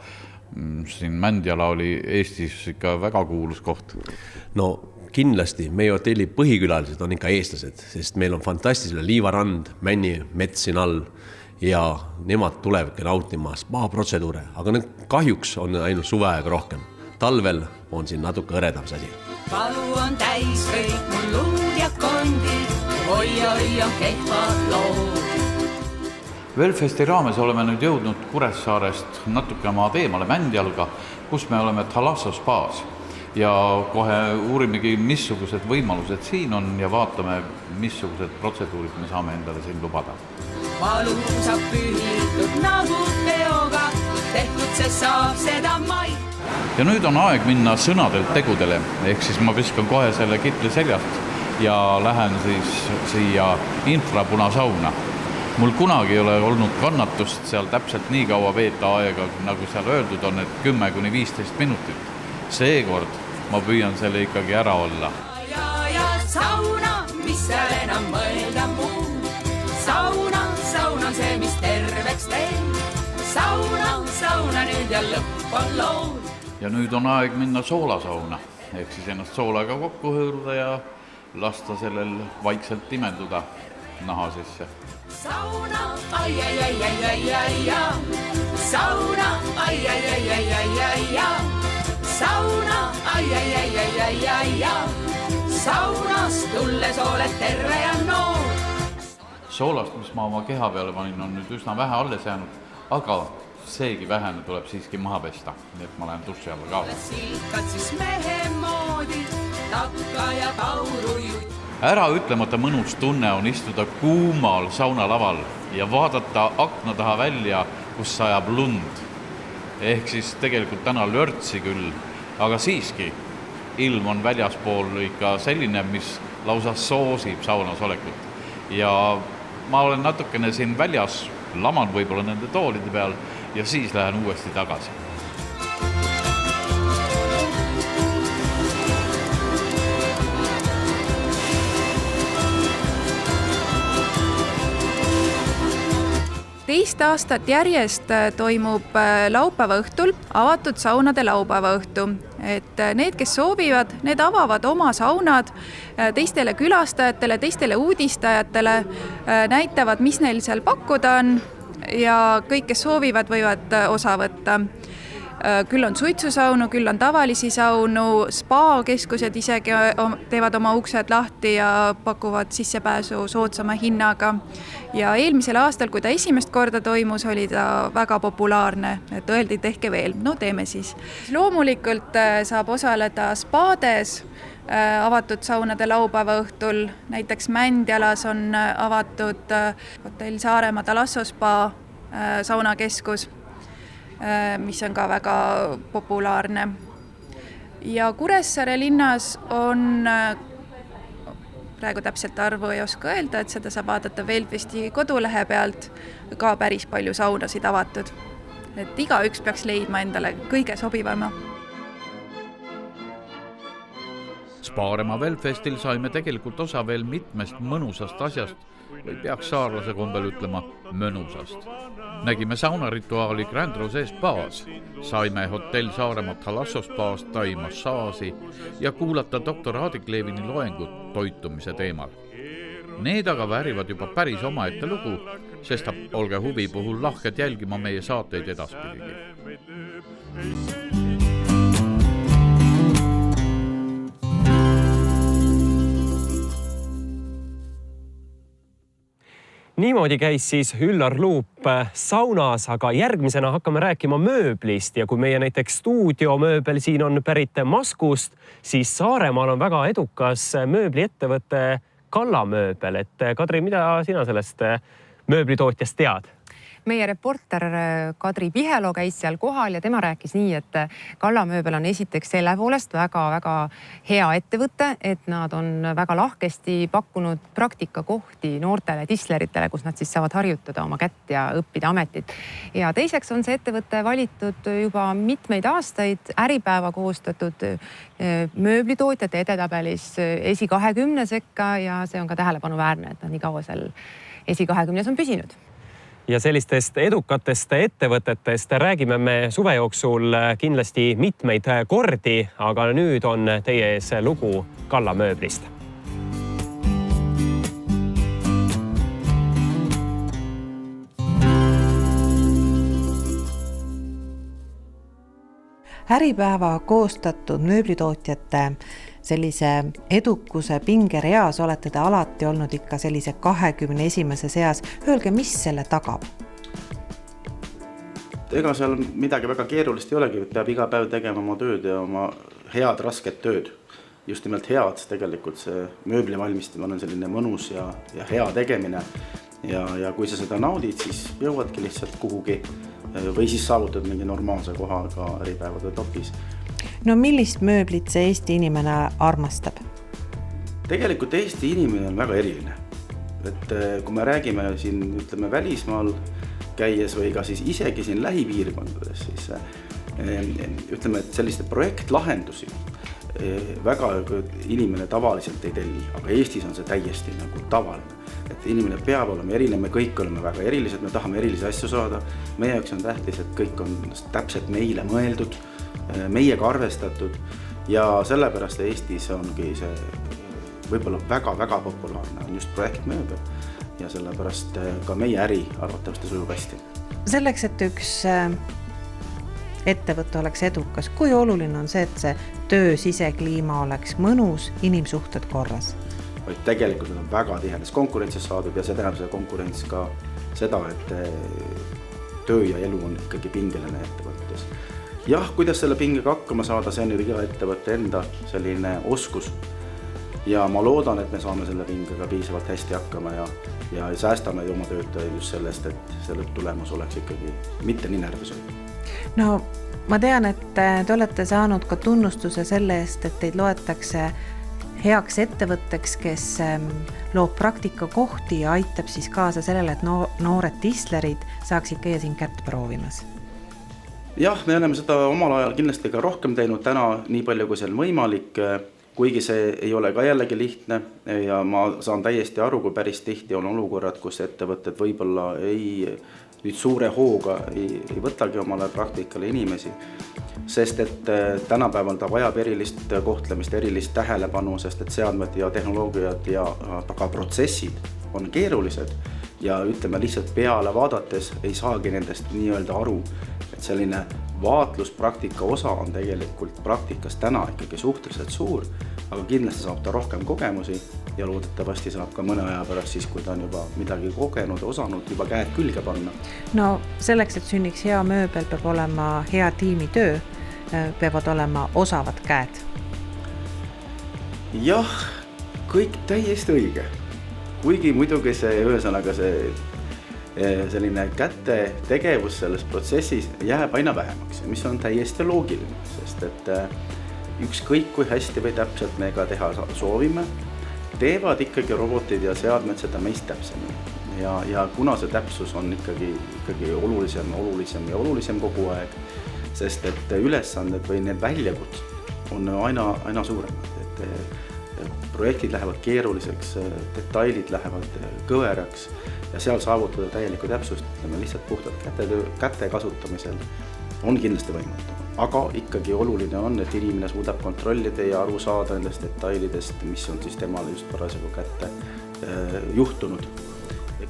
siin Mändjala oli Eestis ikka väga kuulus koht. No kindlasti meie hotelli põhikülalised on ikka eestlased, sest meil on fantastiline liivarand, Männi mets siin all ja nemad tulevadki nautima spa-protseduure, aga need kahjuks on ainult suveaega rohkem. Talvel on siin natuke õredam see asi. Valu on täis kõik mul luud ja kondid, oi on kehvad lood. Wellfesti raames oleme nüüd jõudnud Kuressaarest natuke maad eemale Mändjalga, kus me oleme Thalasso spaas. Ja kohe uurimegi, missugused võimalused siin on ja vaatame, missugused protseduurid me saame endale siin lubada. Valu saab pühitud nagu teoga, tehtud see saab seda maid. Ja nüüd on aeg minna sõnadelt tegudele, ehk siis ma viskan kohe selle kitli seljast ja lähen siis siia infrapunasauna. Mul kunagi ei ole olnud kannatust seal täpselt nii kaua veeta aega, nagu seal öeldud on, et 10–15 minutit. Seekord ma püüan selle ikkagi ära olla. Ja sauna, mis seal enam mõelda muu. Sauna on see, mis terveks teeb. Sauna nüüd ja lõpp on lood. Ja nüüd on aeg minna soolasauna, ehk siis ennast soolaga kokku hõõruda ja lasta sellel vaikselt imenduda naha sisse. Sauna, ai. Sauna, ai. Sauna, ai. Saunas tulles oled terve ja noor. Soolast, mis ma oma keha peale panin, on nüüd üsna vähe alles jäänud, aga seegi vähene tuleb siiski maha pesta, nii et ma lähen duši alla ka. Silkad siis mehe moodi, takka ja kauru jutt. Ära ütlemata mõnus tunne on istuda kuumal saunalaval ja vaadata akna taha välja, kus sajab lund. Ehk siis tegelikult täna lörtsi küll, aga siiski ilm on väljaspool ikka selline, mis lausa soosib saunas olekut. Ja ma olen natukene siin väljas, laman võib-olla nende toolide peal ja siis lähen uuesti tagasi. Teist aastat järjest toimub laupäeva õhtul avatud saunade laupäeva õhtu. Et need, kes soovivad, need avavad oma saunad teistele külastajatele, teistele uudistajatele, näitavad, mis neil seal pakkuda on ja kõik, kes soovivad, võivad osa võtta. Küll on suitsusaunu, küll on tavalisi saunu, spa-keskused isegi teevad oma uksed lahti ja pakuvad sissepääsu soodsama hinnaga. Ja eelmisel aastal, kui ta esimest korda toimus, oli ta väga populaarne, et öeldi, tehke veel. No teeme siis. Loomulikult saab osaleda spaades avatud saunade laupäeva õhtul. Näiteks Mändjalas on avatud hotell Saaremaa Thalasso spa saunakeskus, mis on ka väga populaarne. Ja Kuressaare linnas on, praegu täpselt arvu ei oska öelda, et seda saab vaadata Wellfesti kodulehe pealt, ka päris palju saunasid avatud. Et igaüks peaks leidma endale kõige sobivama. Saaremaa Wellfestil saime tegelikult osa veel mitmest mõnusast asjast, või peaks saarlase kombel ütlema mõnusast. Nägime saunarituaali Grand Rose spaas, saime hotell Saaremaa Thalasso spaas tai massaaži ja kuulata doktor Aadiklevini loengut toitumise teemal. Need aga väärivad juba päris omaette lugu, sest olge huvi puhul lahked jälgima meie saateid edaspidigi. Niimoodi käis siis Üllar Luup saunas, aga järgmisena hakkame rääkima mööblist ja kui meie näiteks stuudiomööbel siin on pärit Maskust, siis Saaremaal on väga edukas mööbliettevõte Kalla Mööbel. Et Kadri, mida sina sellest mööblitootjast tead? Meie reporter Kadri Pihelo käis seal kohal ja tema rääkis nii, et Kalla Mööbel on esiteks selle poolest väga-väga hea ettevõte, et nad on väga lahkesti pakkunud praktikakohti noortele tisleritele, kus nad siis saavad harjutada oma kätt ja õppida ametit. Ja teiseks on see ettevõte valitud juba mitmeid aastaid Äripäeva koostatud mööblitootjate edetabelis esi 20 sekka ja see on ka tähelepanuväärne, et nad nii kaua seal esi 20 on püsinud. Ja sellistest edukatest ettevõtetest räägime me suve jooksul kindlasti mitmeid kordi, aga nüüd on teie ees lugu Kalla Mööblist. Äripäeva koostatud mööblitootjate sellise edukuse pingereas olete te alati olnud ikka sellise 21. seas. Öelge, mis selle tagab? Ega seal midagi väga keerulist ei olegi, peab iga päev tegema oma tööd ja oma head, rasket tööd. Just nimelt head, tegelikult see mööbli valmistamine on selline mõnus ja hea tegemine. Ja kui sa seda naudid, siis jõuadki lihtsalt kuhugi või siis saavutad mingi normaalse koha ka Äripäevade topis. No millist mööblit see Eesti inimene armastab? Tegelikult Eesti inimene on väga eriline. Et kui me räägime siin, ütleme, välismaal käies või ka siis isegi siin lähipiirkondades, siis ütleme, et selliste projektlahendusi väga inimene tavaliselt ei telli, aga Eestis on see täiesti nagu tavaline. Et inimene peab olema eriline, me kõik oleme väga erilised, me tahame erilisi asju saada. Meie jaoks on tähtis, et kõik on täpselt meile mõeldud, meiega arvestatud ja sellepärast Eestis ongi see võib-olla väga-väga populaarne on just projektmööbel ja sellepärast ka meie äri arvatavasti sujub hästi. Selleks, et üks ettevõte oleks edukas, kui oluline on see, et see töö sisekliima oleks mõnus, inimsuhted korras? Vaid tegelikult on väga tihedas konkurentsis saadud ja see tähendab see konkurents ka seda, et töö ja elu on ikkagi pingeline ettevõttes. Jah, kuidas selle pingega hakkama saada, see on ju iga ettevõtte enda selline oskus. Ja ma loodan, et me saame selle pingega piisavalt hästi hakkama ja säästame oma töötajaid just sellest, et selle tulemus oleks ikkagi mitte nii närvisööd. No ma tean, et te olete saanud ka tunnustuse selle eest, et teid loetakse heaks ettevõtteks, kes loob praktikakohti ja aitab siis kaasa sellele, et noored tislerid saaksid käia siin kätt proovimas. Jah, me oleme seda omal ajal kindlasti ka rohkem teinud täna nii palju, kui see on võimalik, kuigi see ei ole ka jällegi lihtne ja ma saan täiesti aru, kui päris tihti on olukorrad, kus ettevõtted võib-olla nüüd suure hooga ei võtagi omale praktikale inimesi, sest et tänapäeval ta vajab erilist kohtlemist, erilist tähelepanu, sest et seadmed ja tehnoloogiad ja ka protsessid on keerulised ja ütleme lihtsalt peale vaadates ei saagi nendest nii-öelda aru, et selline vaatluspraktika osa on tegelikult praktikas täna ikkagi suhteliselt suur, aga kindlasti saab ta rohkem kogemusi ja loodetavasti saab ka mõne aja pärast siis, kui ta on juba midagi kogenud ja osanud juba käed külge panna. No selleks, et sünniks hea mööbel, peab olema hea tiimitöö, peavad olema osavad käed. Jah, kõik täiesti õige. Kuigi muidugi see ühesõnaga see selline käte tegevus selles protsessis jääb aina vähemaks, mis on täiesti loogiline, sest et ükskõik kui hästi või täpselt me ka teha soovime, teevad ikkagi robotid ja seadmed seda meist täpsemini. Ja kuna see täpsus on ikkagi olulisem kogu aeg, sest et ülesanded või need väljakutsed on aina suuremad. Projektid lähevad keeruliseks, detailid lähevad kõveraks ja seal saavutada täielikku täpsust, lihtsalt puhtalt käte kasutamisel on kindlasti võimatu. Aga ikkagi oluline on, et inimene suudab kontrollida ja aru saada nendest detailidest, mis on siis temale just parasjagu kätte juhtunud.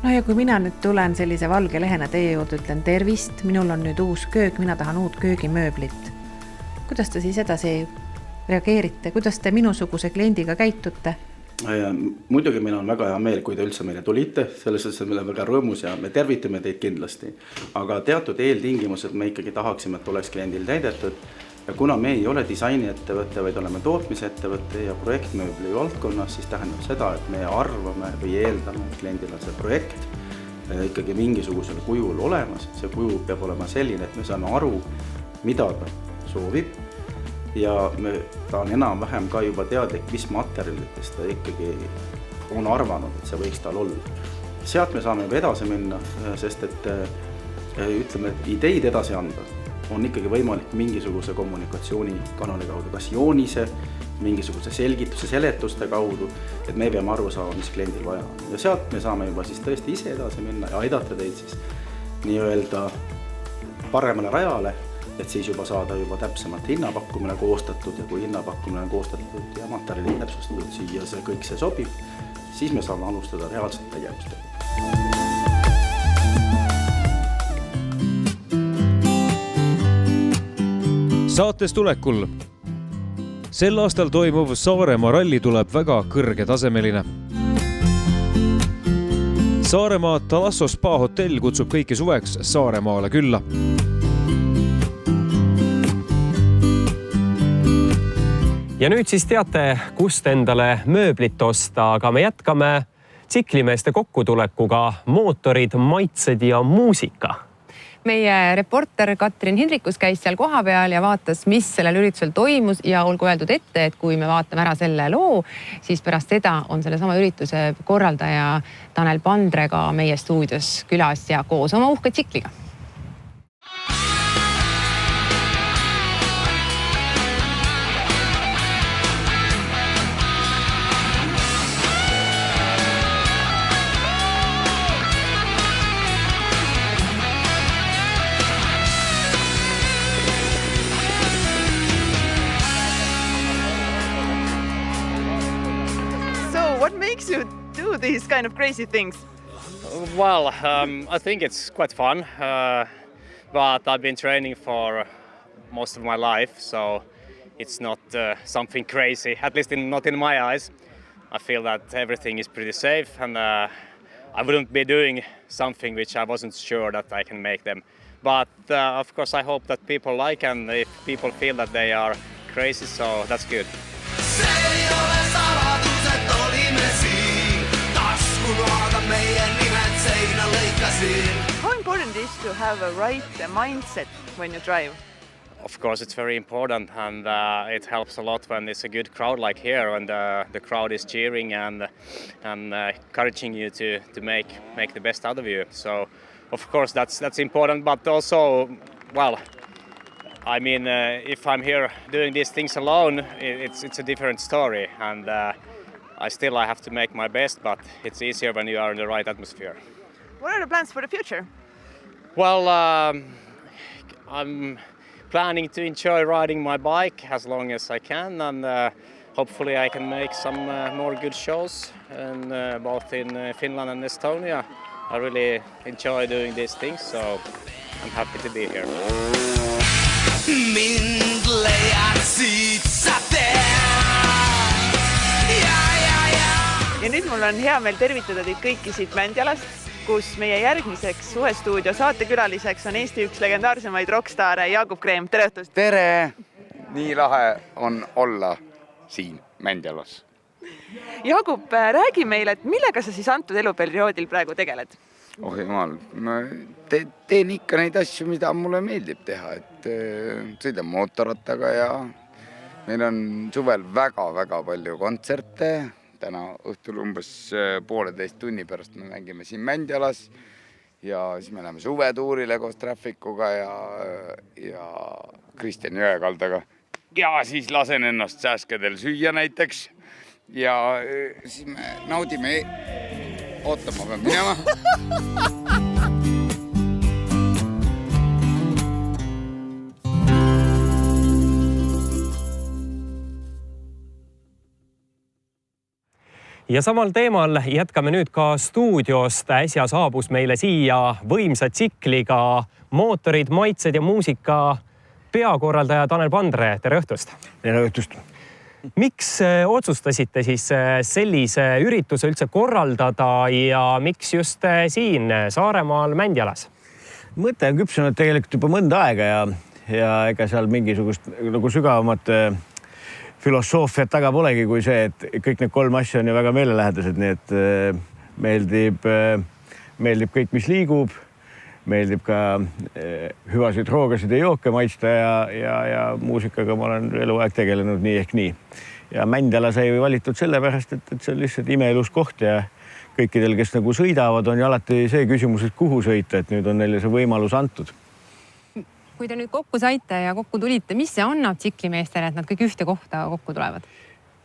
No ja kui mina nüüd tulen sellise valge lehena teie juurde, ütlen tervist, minul on nüüd uus köök, mina tahan uut köögimööblit. Kuidas te siis edasi reageerite, kuidas te minusuguse kliendiga käitute? Muidugi meil on väga hea meel, kui te üldse meile tulite, selles suhtes meil on väga rõõmus ja me tervitame teid kindlasti. Aga teatud eeltingimused me ikkagi tahaksime, et oleks kliendil täidetud. Ja kuna me ei ole disainiettevõte, vaid oleme tootmisettevõte ja projektmööbli valdkonnas, siis tähendab seda, et me arvame või eeldame, et kliendil on see projekt ikkagi mingisugusel kujul olemas. See kuju peab olema selline, et me saame aru, mida ta soovib. Ja ta on enam-vähem ka juba teadlik, mis materjalidest ta ikkagi on arvanud, et see võiks tal olla. Sealt me saame juba edasi minna, sest et ütleme, et ideid edasi anda on ikkagi võimalik mingisuguse kommunikatsioonikanali kaudu, kas joonise, mingisuguse selgituse, seletuste kaudu, et me peame aru saama, mis kliendil vaja on. Ja sealt me saame juba siis tõesti ise edasi minna ja aidata teid siis nii-öelda paremale rajale, et siis juba saada juba täpsemalt hinnapakkumine koostatud ja kui hinnapakkumine on koostatud ja materjalid täpsustatud siia see kõik see sobib, siis me saame alustada reaalselt tegevustega. Saates tulekul. Sel aastal toimuv Saaremaa ralli tuleb väga kõrgetasemeline. Saaremaa Talasso Spa hotell kutsub kõiki suveks Saaremaale külla. Ja nüüd siis teate, kust endale mööblit osta, aga me jätkame tsiklimeeste kokkutulekuga mootorid, maitsed ja muusika. Meie reporter Katrin Hindrikus käis seal koha peal ja vaatas, mis sellel üritusel toimus ja olgu öeldud ette, et kui me vaatame ära selle loo, siis pärast seda on selle sama ürituse korraldaja Tanel Pandrega meie stuudios külas ja koos oma uhke tsikliga. You do these kind of crazy things? Well, I think it's quite fun, but I've been training for most of my life, so it's not something crazy, at least not in my eyes. I feel that everything is pretty safe and I wouldn't be doing something which I wasn't sure that I can make them. But of course I hope that people like and if people feel that they are crazy, so that's good. How important is to have a right mindset when you drive? Of course, it's very important and it helps a lot when it's a good crowd like here, when the crowd is cheering and encouraging you to make the best out of you. So, of course, that's important, but also, well, I mean, if I'm here doing these things alone, it's a different story, and I have to make my best, but it's easier when you are in the right atmosphere. What are the plans for the future? Well, I'm planning to enjoy riding my bike as long as I can, and hopefully I can make some more good shows, and both in Finland and Estonia. I really enjoy doing these things, so I'm happy to be here. Mind leiad siit sa Ja nüüd mul on hea meel tervitada teid kõiki siit Mändjalast, kus meie järgmiseks suvestuudio saatekülaliseks on Eesti üks legendaarsemaid rockstaare Jaagup Kreem. Tere õhtust! Tere! Nii lahe on olla siin Mändjalas. Jaagup, räägi meile, et millega sa siis antud eluperioodil praegu tegeled? Oh jumal, ma teen ikka neid asju, mida mulle meeldib teha, et sõidan mootorrattaga ja meil on suvel väga-väga palju kontserte. Täna õhtul umbes 1,5 tunni pärast me mängime siin Mändjalas ja siis me läheme suvetuurile koos Trafficuga ja Kristjan Jõekaldaga. Ja siis lasen ennast sääskedel süüa näiteks ja siis me naudime ootama peab minema. Ja samal teemal jätkame nüüd ka stuudiost. Äsja saabus meile siia võimsa tsikliga mootorid, maitsed ja muusika peakorraldaja Tanel Pandre. Tere õhtust! Tere õhtust! Miks otsustasite siis sellise ürituse üldse korraldada ja miks just siin Saaremaal Mändjalas? Mõte on küpsunud tegelikult juba mõnda aega ja ega seal mingisugust nagu sügavamat filosoofiat taga polegi kui see, et kõik need 3 asja on ju väga meelelähedased, nii et meeldib kõik, mis liigub, meeldib ka hüvasid roogasid ja jooke maitsta ja muusikaga ma olen eluaeg tegelenud nii ehk nii. Ja Mändjala sai valitud sellepärast, et see on lihtsalt imeelus koht ja kõikidel, kes nagu sõidavad, on ju alati see küsimus, et kuhu sõita, et nüüd on neile see võimalus antud. Kui te nüüd kokku saite ja kokku tulite, mis see annab tsiklimeestele, et nad kõik ühte kohta kokku tulevad?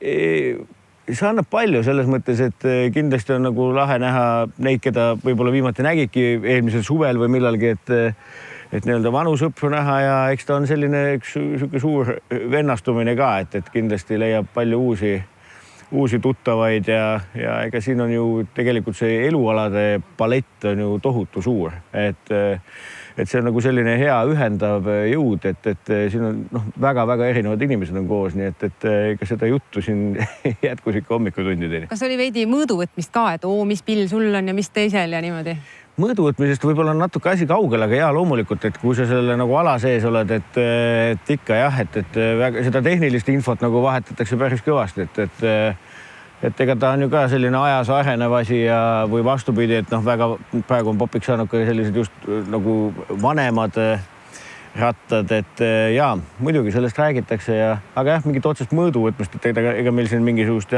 See annab palju selles mõttes, et kindlasti on nagu lahe näha neid, keda võib-olla viimati nägidki eelmisel suvel või millalgi, et nii-öelda vanu sõpru näha ja eks ta on selline üks suur vennastumine ka, et kindlasti leiab palju uusi tuttavaid ja ega siin on ju tegelikult see elualade palett on ju tohutu suur, et see on nagu selline hea ühendav jõud, et siin on väga-väga erinevad inimesed on koos, nii et ega seda juttu siin jätkus ikka hommikutundideni. Kas oli veidi mõõduvõtmist ka, et mis pill sul on ja mis teisel ja niimoodi? Mõõduvõtmisest võib-olla on natuke asi kaugel, aga loomulikult, et kui sa selle nagu ala sees oled, et ikka jah, et seda tehnilist infot nagu vahetatakse päris kõvasti, et ega ta on ju ka selline ajas arenev asi ja või vastupidi, et väga praegu on popiks saanud ka sellised just nagu vanemad rattad, et jaa, muidugi sellest räägitakse aga jah, mingit otsest mõõduvõtmist, et ega meil siin mingisugust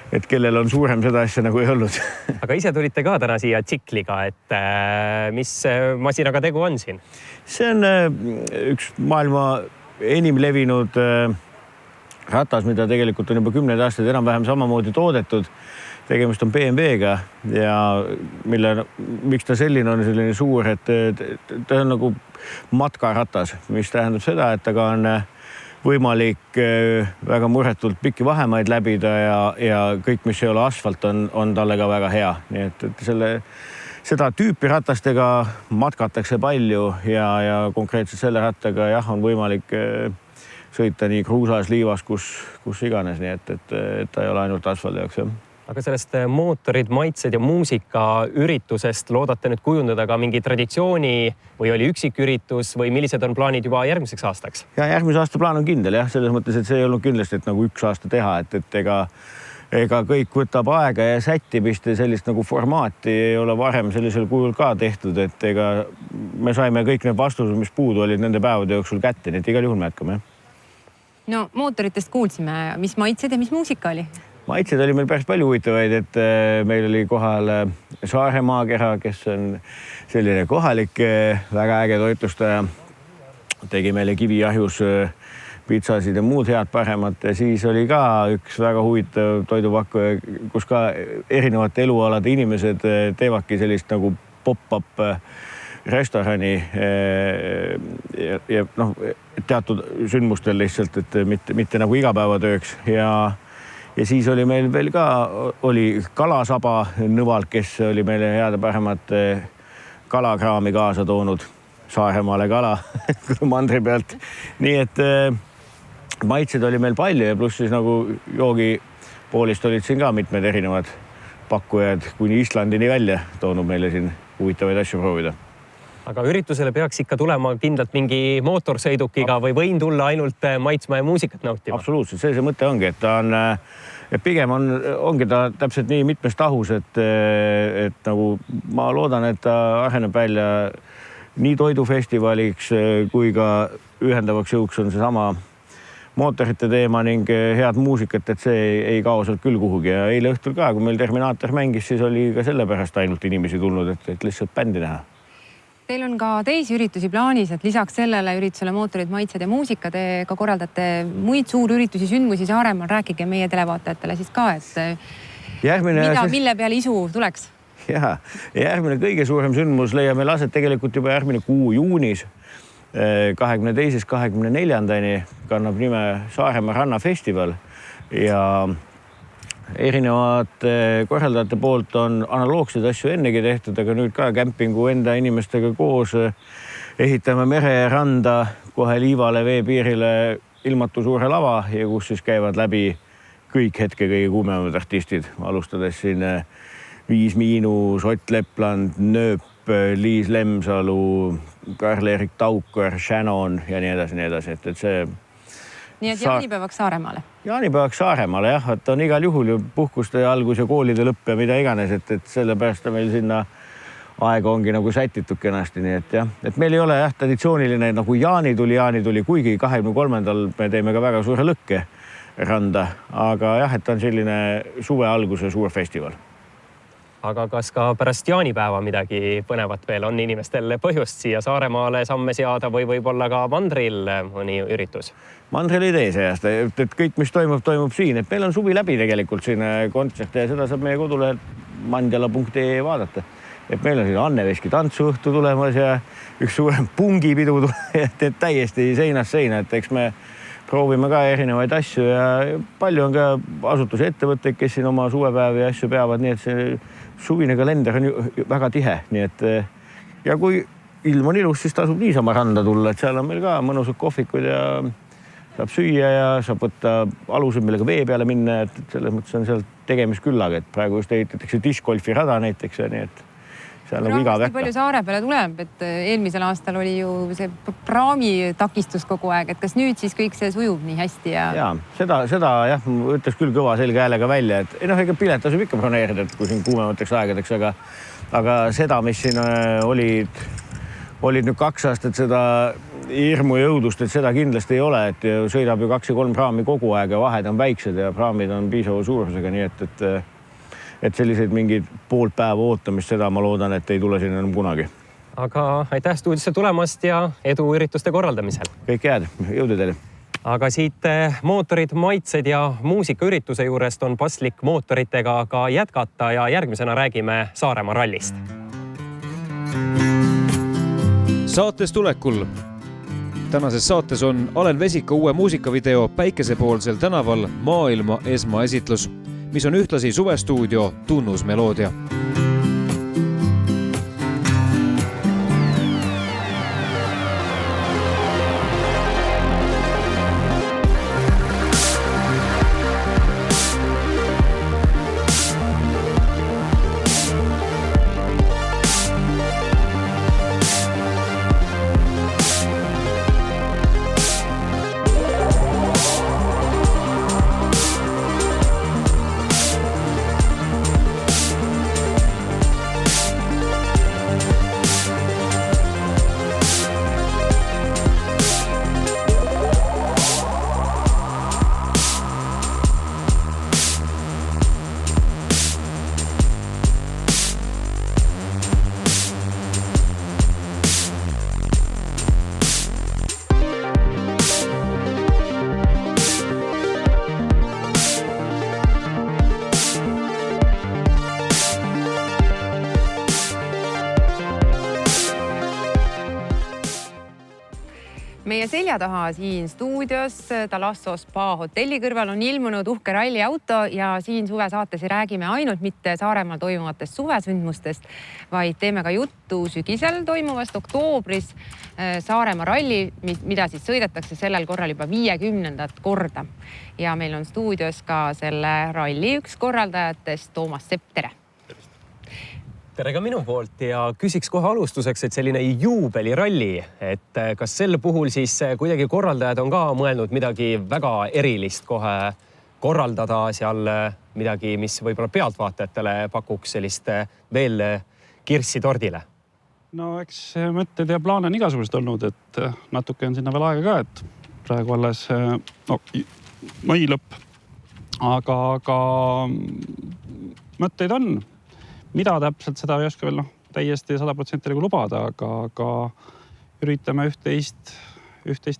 et kellel on suurem seda asja nagu ei olnud. Aga ise tulite ka täna siia tsikliga, et mis masinaga tegu on siin? See on üks maailma enim levinud ratas, mida tegelikult on juba 10 aastaid enam-vähem samamoodi toodetud. Tegemist on BMW-ga ja miks ta selline on selline suur, et ta on nagu matkaratas, mis tähendab seda, et taga on võimalik väga muretult pikki vahemaid läbida ja kõik, mis ei ole asfalt, on talle ka väga hea. Nii et seda tüüpi ratastega matkatakse palju ja konkreetselt selle rattaga on võimalik sõita nii kruusas, liivas, kus iganes, nii et ta ei ole ainult asfaldi jaoks. Aga sellest mootorid, maitsed ja muusika üritusest loodate nüüd kujundada ka mingi traditsiooni või oli üksiküritus või millised on plaanid juba järgmiseks aastaks? Ja järgmise aasta plaan on kindel, selles mõttes, et see ei olnud kindlasti, et nagu 1 aasta teha, et ega kõik võtab aega ja sättimist ja sellist nagu formaati ei ole varem sellisel kujul ka tehtud, et ega me saime kõik need vastused, mis puudu olid nende päevade jooksul kätte, nii et igal juhul me jätkame. No mootoritest kuulsime, mis maitsed ja mis muusika oli? Maitsed oli meil päris palju huvitavaid, et meil oli kohal Saare maakera, kes on selline kohalik väga äge toitlustaja. Tegi meile kiviahjus pitsasid ja muud head paremat ja siis oli ka üks väga huvitav toidupakkuja, kus ka erinevate elualade inimesed teevadki sellist nagu pop-up restorani ja teatud sündmustel lihtsalt, et mitte nagu igapäevatööks ja siis oli meil veel ka kalasaba Nõvalt, kes oli meile head paremat kalakraami kaasa toonud Saaremaale kala mandri pealt. Nii et maitsed oli meil palju ja pluss siis nagu joogipoolist olid siin ka mitmed erinevad pakkujad kuni Islandini välja toonud meile siin huvitavaid asju proovida. Aga üritusele peaks ikka tulema kindlalt mingi mootorsõidukiga või võin tulla ainult maitsma ja muusikat nautima? Absoluutselt, see mõte ongi, et ta on, pigem ongi ta täpselt nii mitmes tahus, et nagu ma loodan, et ta areneb välja nii toidufestivaliks kui ka ühendavaks jõuks on see sama mootorite teema ning head muusikat, et see ei kao sealt küll kuhugi ja eile õhtul ka, kui meil Terminaator mängis, siis oli ka sellepärast ainult inimesi tulnud, et lihtsalt bändi näha. Teil on ka teisi üritusi plaanis, et lisaks sellele üritusele mootorid, maitsed ja muusika te ka korraldate muid suurüritusi, sündmusi Saaremaal. Rääkige meie televaatajatele siis ka, et mille peale isu tuleks? Järgmine kõige suurem sündmus leiab meil aset tegelikult juba järgmine kuu juunis 22. 24. kannab nime Saaremaa rannafestival ja erinevate korraldajate poolt on analoogseid asju ennegi tehtud, aga nüüd ka kämpingu enda inimestega koos ehitame mere ja randa kohe liivale veepiirile ilmatu suure lava ja kus siis käivad läbi kõik hetke kõige kuumemad artistid, alustades siin 5-, Ott Lepland, Nööp, Liis Lemsalu, Karl-Erik Taukar, Shannon ja nii edasi, et see... Nii et jaanipäevaks Saaremaale? Jaanipäevaks Saaremaale jah, et on igal juhul ju puhkuste algus ja koolide lõpp ja mida iganes, et sellepärast meil sinna aega ongi nagu sätitud kenasti, nii et jah. Et meil ei ole jah traditsiooniline nagu jaani tuli, kuigi 23. me teeme ka väga suure lõkke randa, aga jah, et on selline suve alguse suur festival. Aga kas ka pärast jaanipäeva midagi põnevat veel on inimestel põhjust siia Saaremaale samme seada või võib-olla ka Mandril mõni üritus? Mandril ei tee see aasta, et kõik, mis toimub siin, et meil on suvi läbi tegelikult siin kontserte ja seda saab meie kodulehel mandjala.ee vaadata. Et meil on siin Anne Veski tantsuõhtu tulemas ja üks suurem pungipidu et täiesti seinast seina, et eks me proovime ka erinevaid asju ja palju on ka asutuse ettevõtteid, kes siin oma suvepäevi ja asju peavad, nii et see suvine kalender on ju väga tihe, nii et ja kui ilm on ilus, siis tasub niisama randa tulla, et seal on meil ka mõnusad kohvikud ja saab süüa ja saab võtta alused, millega vee peale minna, et selles mõttes on seal tegemist küllaga, et praegu just ehitatakse discgolfi rada näiteks, nii et seal on iga vähka. Palju Saare peale tuleb, et eelmisel aastal oli ju see praami takistus kogu aeg, et kas nüüd siis kõik see sujub nii hästi? Ja, seda jah, ütleks küll kõva selge häälega välja, et ega pilet tasub ikka broneerida, et kui siin kuumemateks aegadeks, aga seda, mis siin olid nüüd 2 aastat seda hirmu ja jõudust, et seda kindlasti ei ole, et sõidab ju 2 ja 3 praami kogu aeg ja vahed on väiksed ja praamid on piisava suurusega, nii et selliseid mingid pool päeva ootamist, seda ma loodan, et ei tule siin enam kunagi. Aga aitäh stuudiosse tulemast ja edu ürituste korraldamisel. Kõik head, jõudu teile. Aga siit mootorid, maitsed ja muusikaürituse juurest on paslik mootoritega ka jätkata ja järgmisena räägime Saaremaa rallist. Saates tulekul. Tänases saates on Alen Vesiko uue muusikavideo Päikesepoolsel tänaval maailma esmaesitlus, mis on ühtlasi suvestuudio Tunnusmeloodia. Meie selja taha siin stuudios Talasso Spa hotelli kõrval on ilmunud uhke ralliauto ja siin suvesaates ei räägime ainult mitte Saaremaal toimuvatest suvesündmustest, vaid teeme ka juttu sügisel toimuvast oktoobris Saaremaa ralli, mida siis sõidetakse sellel korral juba 50. korda. Ja meil on stuudios ka selle ralli üks korraldajatest Toomas Sepp, tere! Tere ka minu poolt ja küsiks kohe alustuseks, et selline juubeliralli, et kas sel puhul siis kuidagi korraldajad on ka mõelnud midagi väga erilist kohe korraldada seal midagi, mis võib-olla pealtvaatajatele pakuks sellist veel kirssi tordile? No eks mõtted ja plaane on igasugused olnud, et natuke on sinna veel aega ka, et praegu alles mai lõpp, aga mõtteid on. Mida täpselt seda ei oska veel täiesti 100% lubada, aga üritame üht-teist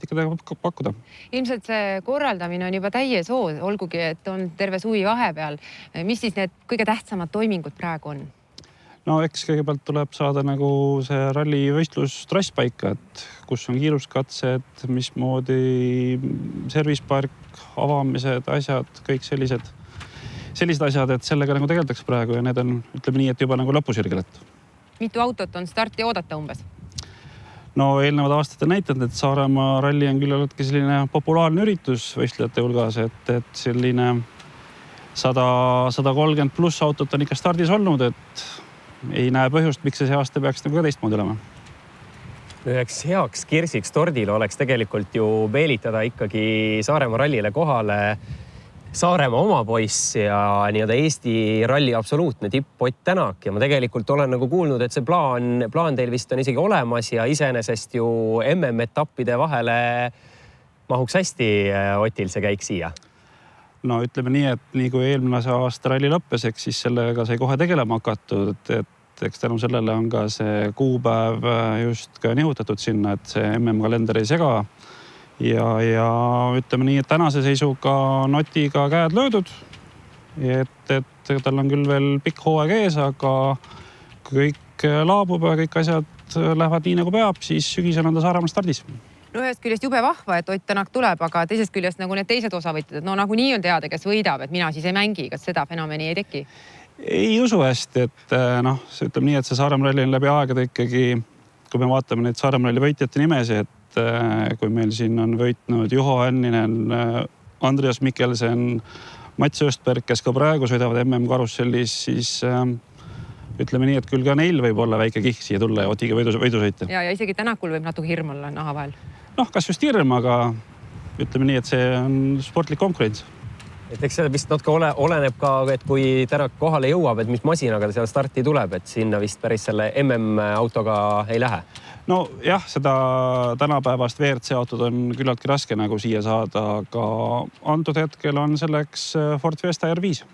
ikka pakkuda. Ilmselt see korraldamine on juba täies hoos, olgugi, et on terve suvi vahepeal. Mis siis need kõige tähtsamad toimingud praegu on? No eks kõigepealt tuleb saada nagu see ralli võistlustrass paika, et kus on kiiruskatsed, mismoodi servispark, avamised, asjad, kõik sellised asjad, et sellega nagu tegeldakse praegu ja need on, ütleme nii, et juba nagu lõpusirgel. Mitu autot on starti oodata umbes? no eelnevad aastad on näitanud, et Saaremaa ralli on küllaltki selline populaarne üritus võistlejate hulgas, et selline 130 pluss autot on ikka stardis olnud, et ei näe põhjust, miks see aasta peaks nagu ka teistmoodi olema. Üheks heaks kirsiks tordil oleks tegelikult ju meelitada ikkagi Saaremaa rallile kohale Saaremaa oma poiss ja nii-öelda Eesti ralli absoluutne tipp Ott Tänak ja ma tegelikult olen nagu kuulnud, et see plaan teil vist on isegi olemas ja iseenesest ju MM-etappide vahele mahuks hästi Otil see käik siia. No ütleme nii, et nii kui eelmine aasta ralli lõppes, eks siis sellega sai kohe tegelema hakatud, et eks tänu sellele on ka see kuupäev just ka nihutatud sinna, et see MM-kalender ei sega. Ja ütleme nii, et tänase seisuga on Otiga käed löödud, et tal on küll veel pikk hooaeg ees, aga kui kõik laabub ja kõik asjad lähevad nii nagu peab, siis sügisel on ta Saaremaal stardis. No ühest küljest jube vahva, et Ott Tänak tuleb, aga teisest küljest nagu need teised osavõtjad, no nagu nii on teada, kes võidab, et mina siis ei mängi, kas seda fenomeni ei teki? Ei usu hästi, et see ütleb nii, et see Saaremaa ralli on läbi aegade ikkagi, kui me vaatame neid Saaremaa ralli võitjate nimesi, et kui meil siin on võitnud Juho Hänninen, Andreas Mikkelsen, Mats Östberg, kes ka praegu sõidavad MM-karussellis, siis ütleme nii, et küll ka neil võib olla väike kihk siia tulla ja Otiga võidu sõita. Ja isegi Tänakul võib natuke hirm olla naha vahel. Noh, kas just hirm, aga ütleme nii, et see on sportlik konkurents. Et eks see vist natuke oleneb ka, et kui Tänak kohale jõuab, et mis masinaga ta seal starti tuleb, et sinna vist päris selle MM-autoga ei lähe. No jah, seda tänapäevast WRC autod on küllaltki raske nagu siia saada, aga antud hetkel on selleks Ford Fiesta R5.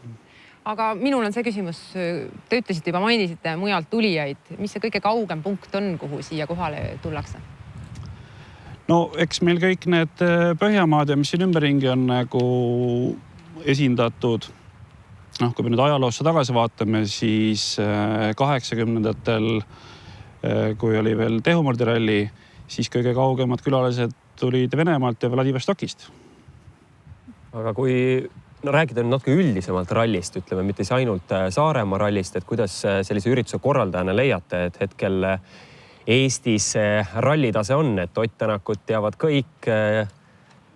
Aga minul on see küsimus, te ütlesite juba, mainisite mujalt tulijaid, mis see kõige kaugem punkt on, kuhu siia kohale tullakse? No eks meil kõik need Põhjamaad ja mis siin ümberringi on nagu esindatud. Noh, kui me nüüd ajaloosse tagasi vaatame, siis 80-ndatel, kui oli veel Tehumordiralli, siis kõige kaugemad külalised tulid Venemaalt ja Vladivostokist. Aga kui rääkida natuke üldisemalt rallist, ütleme, mitte ainult Saaremaa rallist, et kuidas sellise ürituse korraldajana leiate, et hetkel Eestis rallitase on, et Ott Tänakut teavad kõik,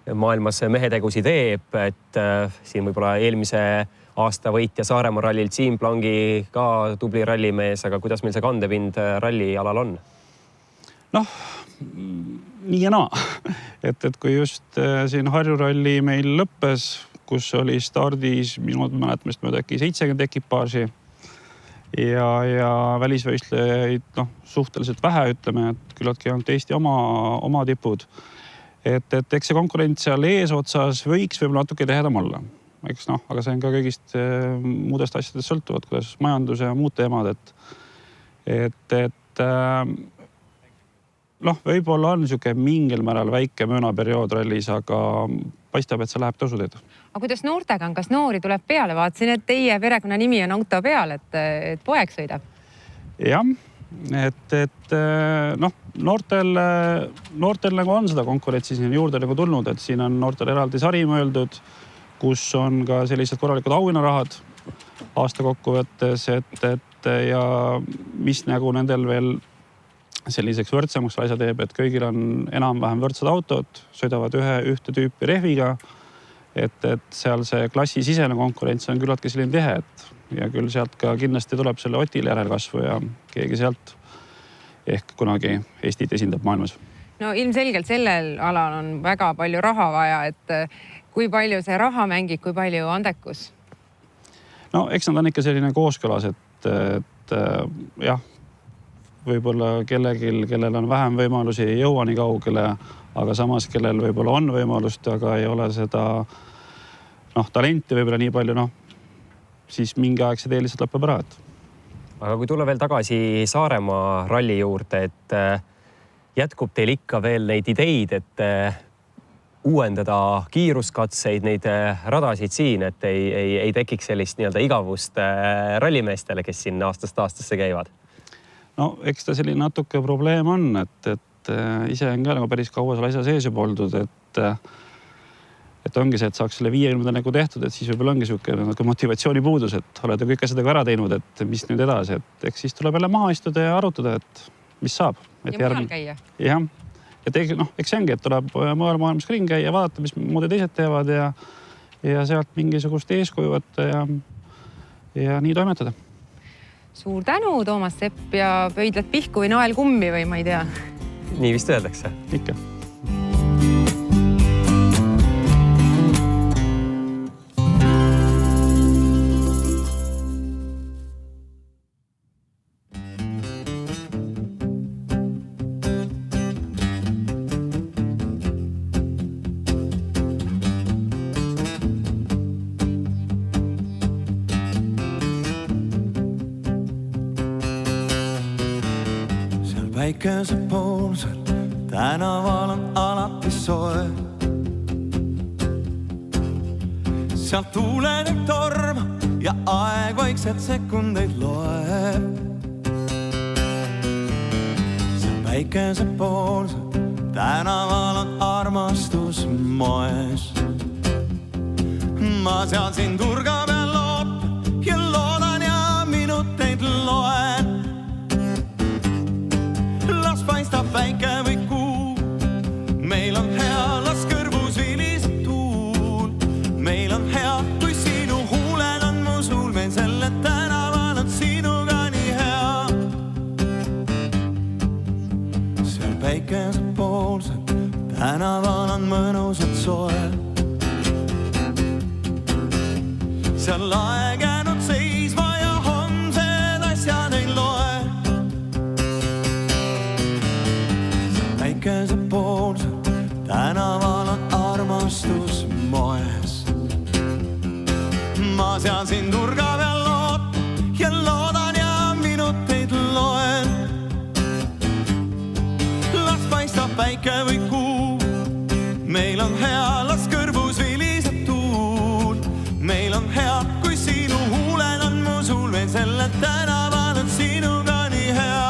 maailmas mehetegusi teeb, et siin võib-olla eelmise aasta võitja Saaremaa rallilt Siim Plangi ka tubli rallimees, aga kuidas meil see kandepind rallialal on? Noh, nii ja naa. Et kui just siin Harju ralli meil lõppes, kus oli stardis minu mäletamist mööda äkki 70 ekipaaži ja välisvõistlejaid suhteliselt vähe, ütleme, et küllaltki ainult Eesti oma tipud. Et eks see konkurents seal eesotsas võiks võib-olla natuke tehedam olla. Eks aga see on ka kõigist muudest asjadest sõltuvad, kuidas majandus ja muud teemad, et võib-olla on niisugune mingil määral väike möönaperiood rallis, aga paistab, et see läheb tõusuteed. Aga kuidas noortega on? Kas noori tuleb peale? Vaatasin, et teie perekonna nimi on auto peal, et poeg sõidab. Jah, et noortel nagu on seda konkurentsi siin juurde nagu tulnud, et siin on noortel eraldi sari mõeldud, kus on ka sellised korralikud auhinnarahad aasta kokkuvõttes, et ja mis nagu nendel veel selliseks võrdsemaks asja teeb, et kõigil on enam-vähem võrdsed autod, sõidavad ühte tüüpi rehviga, et seal see klassi sisene konkurents on küllaltki selline tihe, ja küll sealt ka kindlasti tuleb selle Otile järelkasvu ja keegi sealt ehk kunagi Eestit esindab maailmas. No ilmselgelt sellel alal on väga palju raha vaja, et kui palju see raha mängib, kui palju andekus? No eks nad on ikka selline kooskõlas, et jah, võib-olla kellel on vähem võimalusi, ei jõua nii kaugele, aga samas kellel võib-olla on võimalust, aga ei ole seda talenti võib-olla nii palju, siis mingi aeg see tee lihtsalt lõpeb ära. Aga kui tulla veel tagasi Saaremaa ralli juurde, et jätkub teil ikka veel neid ideid, et uuendada kiiruskatseid, neid radasid siin, et ei tekiks sellist nii-öelda igavust rallimeestele, kes siin aastast aastasse käivad? No eks ta selline natuke probleem on, et ise on ka nagu päris kaua selle asja sees juba oldud, et ongi see, et saaks selle 50 nagu tehtud, et siis võib-olla ongi niisugune motivatsiooni puudus, et olete kõik asjadega ära teinud, et mis nüüd edasi, et eks siis tuleb jälle maha istuda ja arutada, et mis saab. Ja mujal käia. Jah. Ja eks see ongi, et tuleb maailmas ringi käia ja vaadata, mis moodi teised teevad ja sealt mingisugust eeskuju võtta ja nii toimetada. Suur tänu, Toomas Sepp, ja pöidlad pihku või nael kummi või ma ei tea. Nii vist öeldakse. Ikka. Päikesepoolsel tänaval on alati soe. Sealt tuuleneb torm ja aeg vaikselt sekundeid loeb. Seal päikesepoolsel tänaval on armastus moes. Ma seal siin turga peal lood ja loodan ja minuteid loen. Paistab päike või kuu, meil on hea, las kõrvus viliseb tuul. Meil on hea, kui sinu huuled on mu suul, meil selle tänaval on sinuga nii hea. Seal päikesepoolsel tänaval on mõnusad soe. Seal aeg jäänud seisma ja homsed asjad ei loe. Päikesepoolsel tänaval on armastus moes. Ma seal siin turga peal loodan ja loodan ja minuteid loen. Las paistab päike või kuu, meil on hea, las kõrvus viliseb tuul. Meil on hea, kui sinu huuled on mu suul, meil selle tänaval on sinuga nii hea.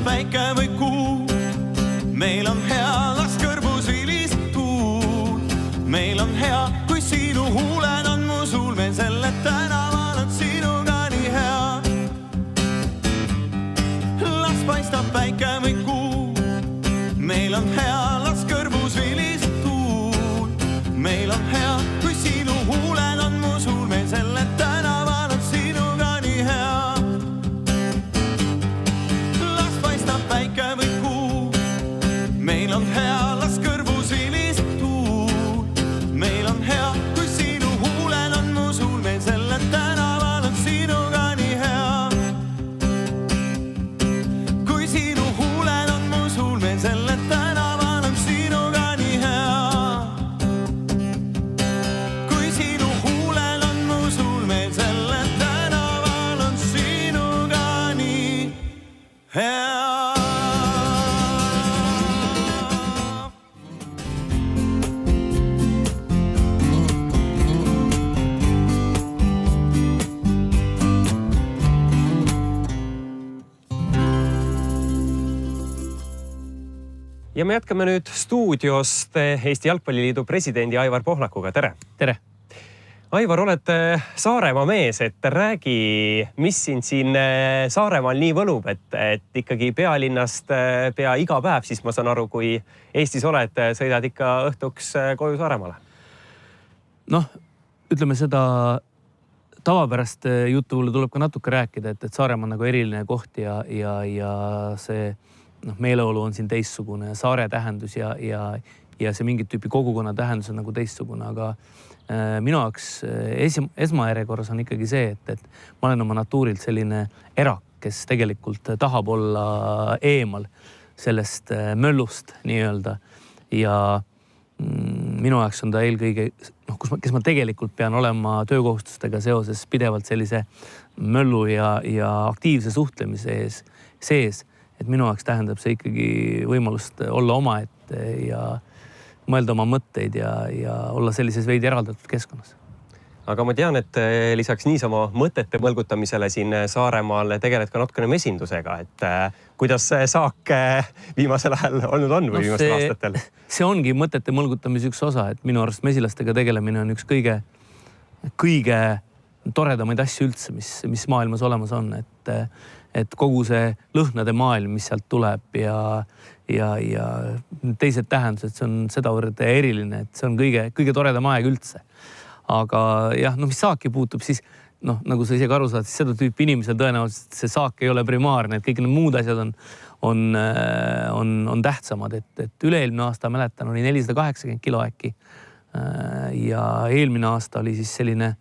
Päike või kuu, meil on hea, las kõrvus viliseb tuul. Meil on hea, kui sinu huuled on mu suul, meil selle tänaval on sinuga nii hea. Las paistab päike või kuu, meil on hea, las kõrvus viliseb tuul. Meil on hea, kui sinu huuled on mu suul, meil selle tänaval on sinuga nii hea. Päike või kuu, meil on hea, las kõrvus viliseb tuul. Meil on hea, kui sinu huuled on mu suul, meil selle tänaval on sinuga nii hea. Kui sinu huuled on mu suul, meil selle tänaval on sinuga nii hea. Kui sinu huuled on mu suul, meil selle tänaval on sinuga nii hea. Ja me jätkame nüüd stuudiost Eesti Jalgpalliliidu presidendi Aivar Pohlakuga. Tere! Tere! Aivar, oled Saaremaa mees, et räägi, mis siin Saaremaal nii võlub, et ikkagi pealinnast pea iga päev, siis ma saan aru, kui Eestis oled, sõidad ikka õhtuks koju Saaremaale? Noh, ütleme seda tavapärast juttu tuleb ka natuke rääkida, et Saaremaa on nagu eriline koht ja see meeleolu on siin teistsugune, saare tähendus ja see mingit tüüpi kogukonna tähendus on nagu teistsugune, aga minu jaoks esmajärjekorras on ikkagi see, et ma olen oma natuurilt selline erak, kes tegelikult tahab olla eemal sellest möllust nii-öelda ja minu jaoks on ta eelkõige, kes ma tegelikult pean olema töökohustustega seoses pidevalt sellise möllu ja aktiivse suhtlemise sees, et minu jaoks tähendab see ikkagi võimalust olla omaette ja mõelda oma mõtteid ja olla sellises veidi eraldatud keskkonnas. Aga ma tean, et lisaks niisama mõtete mõlgutamisele siin Saaremaal tegeled ka natukene mesindusega, et kuidas see saak viimasel ajal olnud on või viimastel aastatel? See ongi mõtete mõlgutamise üks osa, et minu arust mesilastega tegelemine on üks kõige toredamaid asju üldse, mis maailmas olemas on, et kogu see lõhnade maailm, mis sealt tuleb ja teised tähendused, see on sedavõrd eriline, et see on kõige toredam aeg üldse. Aga jah, mis saaki puutub, siis nagu sa isegi aru saad, siis seda tüüpi inimesel tõenäoliselt see saak ei ole primaarne, et kõik need muud asjad on tähtsamad, et üle-eelmine aasta mäletan, oli 480 kilo äkki. Ja eelmine aasta oli siis selline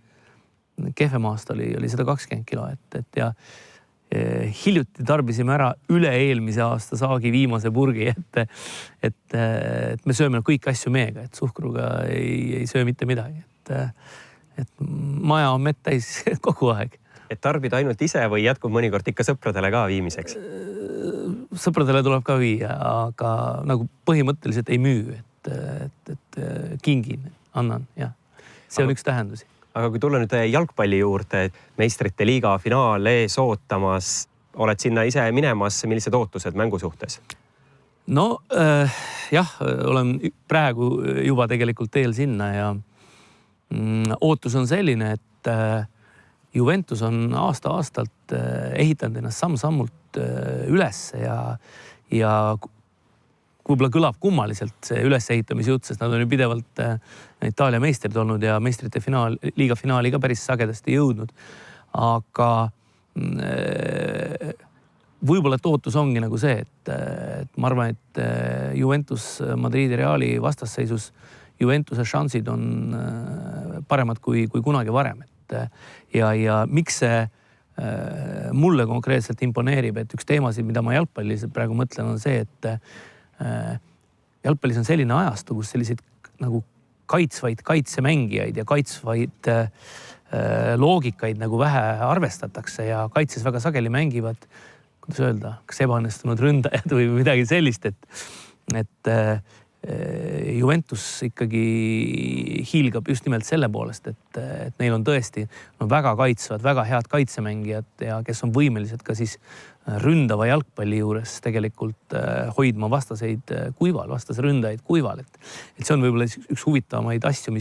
kehvem aasta oli 120 kilo, ja hiljuti tarbisime ära üle-eelmise aasta saagi viimase purgi, et me sööme kõik asju meega, et suhkruga ei söö mitte midagi, et maja on mett täis kogu aeg. Et tarbida ainult ise või jätkub mõnikord ikka sõpradele ka viimiseks? Sõpradele tuleb ka viia, aga nagu põhimõtteliselt ei müü, et kingin, annan, jah. See on üks tähendusi. Aga kui tulla nüüd jalgpalli juurde, meistrite liiga finaal ees ootamas, oled sinna ise minemas, millised ootused mängu suhtes? No jah, olen praegu juba tegelikult teel sinna ja ootus on selline, et Juventus on aasta-aastalt ehitanud ennast samm-sammult üles ja võib-olla kõlab kummaliselt see ülesehitamise jutt, sest nad on ju pidevalt Itaalia meistrid olnud ja meistrite liiga finaali ka päris sagedasti jõudnud. Aga võib-olla ootus ongi nagu see, et ma arvan, et Juventus Madridi Reali vastasseisus Juventuse šansid on paremad kui kunagi varem. Ja miks see mulle konkreetselt imponeerib, et üks teemasid, mida ma jalgpallis praegu mõtlen, on see, et jalgpallis on selline ajastu, kus selliseid nagu kaitsvaid kaitsemängijaid ja kaitsvaid loogikaid nagu vähe arvestatakse ja kaitses väga sageli mängivad, kuidas öelda, kas ebaõnnestunud ründajad või midagi sellist, et Juventus ikkagi hiilgab just nimelt selle poolest, et neil on tõesti väga kaitsvad, väga head kaitsemängijad ja kes on võimelised ka siis ründava jalgpalli juures tegelikult hoidma vastaseid kuival, vastase ründajaid kuival. Et see on võib-olla üks huvitavamaid asju,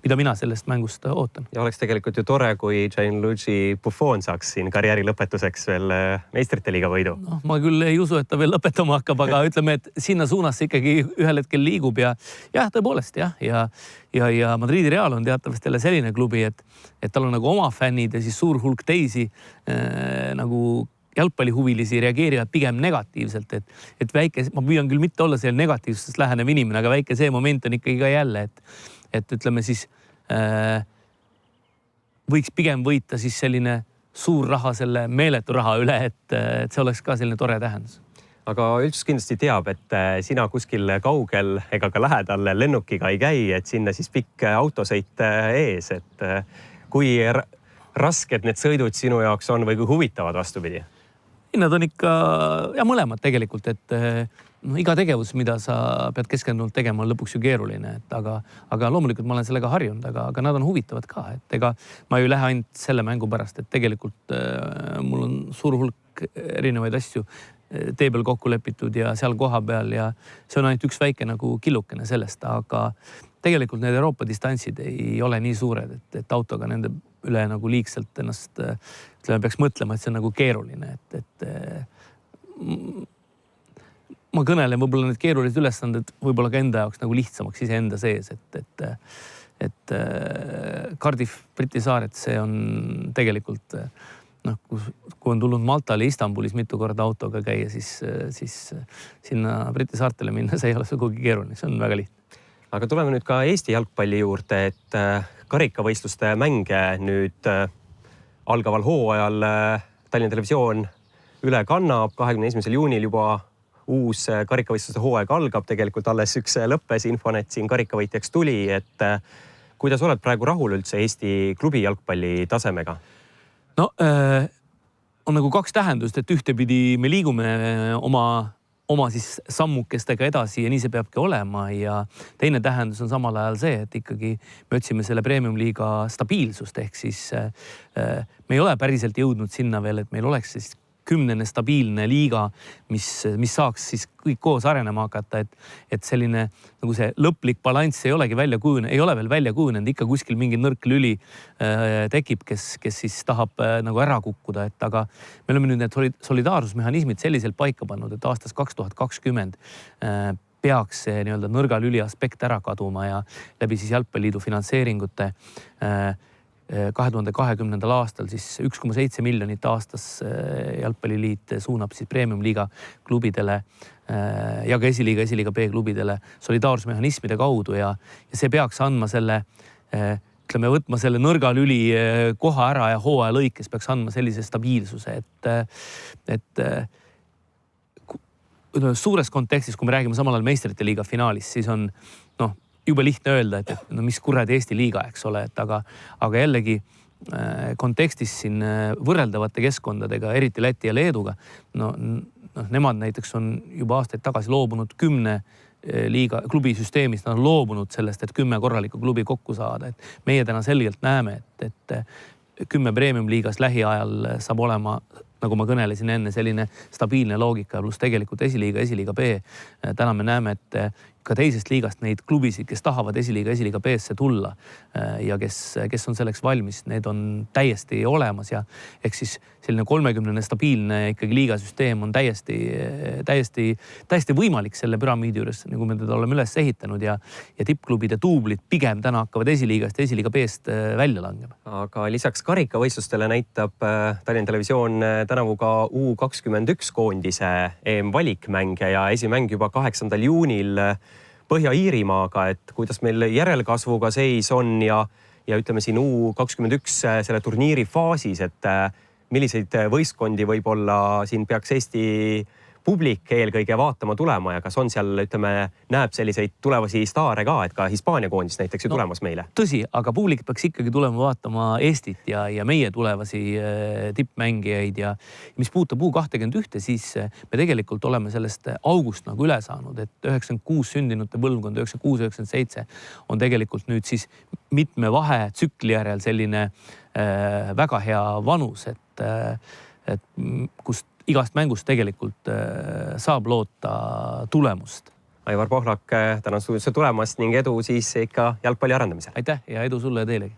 mida mina sellest mängust ootan. Ja oleks tegelikult ju tore, kui Gianluigi Buffon saaks siin karjääri lõpetuseks veel meistrite liiga võidu. Ma küll ei usu, et ta veel lõpetama hakkab, aga ütleme, et sinna suunas ikkagi ühel hetkel liigub ja tõepoolest jah. Ja Madridi Real on teatavasti jälle selline klubi, et tal on nagu oma fännid ja siis suur hulk teisi nagu jalgpallihuvilisi reageerivad pigem negatiivselt, et väike, ma püüan küll mitte olla selle negatiivsest lähenev inimene, aga väike see moment on ikkagi ka jälle, et ütleme siis võiks pigem võita siis selline suur raha selle meeletu raha üle, et see oleks ka selline tore tähendus. Aga üldsus kindlasti teab, et sina kuskil kaugel ega ka lähedal lennukiga ei käi, et sinna siis pikk autosõit ees, et kui rasked need sõidud sinu jaoks on või kui huvitavad vastupidi? Nad on ikka mõlemad tegelikult, et iga tegevus, mida sa pead keskendunult tegema, on lõpuks ju keeruline, aga loomulikult ma olen sellega harjunud, aga nad on huvitavad ka, et ega ma ei lähe ainult selle mängu pärast, et tegelikult mul on suur hulk erinevaid asju tee peal kokku lepitud ja seal koha peal ja see on ainult üks väike nagu killukene sellest, aga tegelikult need Euroopa distantsid ei ole nii suured, et autoga nende üle nagu liigselt ennast peaks mõtlema, et see on nagu keeruline, et ma kõnelen võib-olla need keerulised ülesanded võib-olla ka enda jaoks nagu lihtsamaks iseenda sees, et Cardiff, Briti saared, see on tegelikult kui on tulnud Maltale Istanbulis mitu korda autoga käia, siis sinna Briti saartele minna, see ei ole sugugi keeruline, see on väga lihtne. Aga tuleme nüüd ka Eesti jalgpalli juurde, et karikavõistluste mänge nüüd algaval hooajal Tallinna Televisioon üle kannab. 21. juunil juba uus karikavõistluste hooaeg algab, tegelikult alles üks lõppes, Infonet siin karikavõitjaks tuli, et kuidas oled praegu rahul üldse Eesti klubi jalgpalli tasemega? No on nagu kaks tähendust, et ühtepidi me liigume oma siis sammukestega edasi ja nii see peabki olema ja teine tähendus on samal ajal see, et ikkagi me otsime selle premium-liiga stabiilsust ehk siis me ei ole päriselt jõudnud sinna veel, et meil oleks siis 10. stabiilne liiga, mis saaks siis kõik koos arenema hakata, et selline nagu see lõplik balanss ei ole veel välja kujunenud, ikka kuskil mingi nõrk lüli tekib, kes siis tahab nagu ära kukkuda, et aga me oleme nüüd need solidaarsusmehhanismid selliselt paika pannud, et aastast 2020 peaks see nii-öelda nõrga lüli aspekt ära kaduma ja läbi siis Jalgpalliliidu finantseeringute 2020. aastal siis 1,7 miljonit aastas Jalgpalliliit suunab siis premium-liiga klubidele ja ka esiliiga B klubidele solidaarsusmehhanismide kaudu ja see peaks andma selle, ütleme, võtma selle nõrga lüli koha ära ja hooaja lõikes peaks andma sellise stabiilsuse, et suures kontekstis, kui me räägime samal ajal meistrite liiga finaalis, siis on jube lihtne öelda, et mis kuradi Eesti liiga, eks ole, et aga jällegi kontekstis siin võrreldavate keskkondadega, eriti Läti ja Leeduga, nemad näiteks on juba aastaid tagasi loobunud 10 liiga klubi süsteemist, nad on loobunud sellest, et 10 korralikku klubi kokku saada, et meie täna selgelt näeme, et 10 premium-liigas lähiajal saab olema, nagu ma kõnelesin enne, selline stabiilne loogika pluss tegelikult esiliiga B. Täna me näeme, et ka teisest liigast neid klubisid, kes tahavad esiliiga B-sse tulla ja kes on selleks valmis, need on täiesti olemas ja ehk siis selline 30 stabiilne ikkagi liigasüsteem on täiesti võimalik selle püramiidi juures, nagu me teda oleme üles ehitanud ja tippklubide duublid pigem täna hakkavad esiliigast ja esiliiga B-st välja langema. Aga lisaks karikavõistlustele näitab Tallinna Televisioon tänavu ka U21 koondise EM-valikmänge ja esimäng juba 8. juunil Põhja-Iirimaaga, et kuidas meil järelkasvuga seis on ja ütleme siin U21 selle turniiri faasis, et milliseid võistkondi võib-olla siin peaks Eesti publik eelkõige vaatama tulema ja kas on seal, ütleme, näeb selliseid tulevasi staare ka, et ka Hispaania koondis näiteks ju tulemas meile? Tõsi, aga publik peaks ikkagi tulema vaatama Eestit ja meie tulevasi tippmängijaid ja mis puutab U21, siis me tegelikult oleme sellest august nagu üle saanud, et 96 sündinute põlvkond, 96-97 on tegelikult nüüd siis mitme tsükli järel selline väga hea vanus, et kust igast mängust tegelikult saab loota tulemust. Aivar Pohlak, tänan stuudiosse tulemast ning edu siis ikka jalgpalli arendamisel. Aitäh ja edu sulle ja teilegi.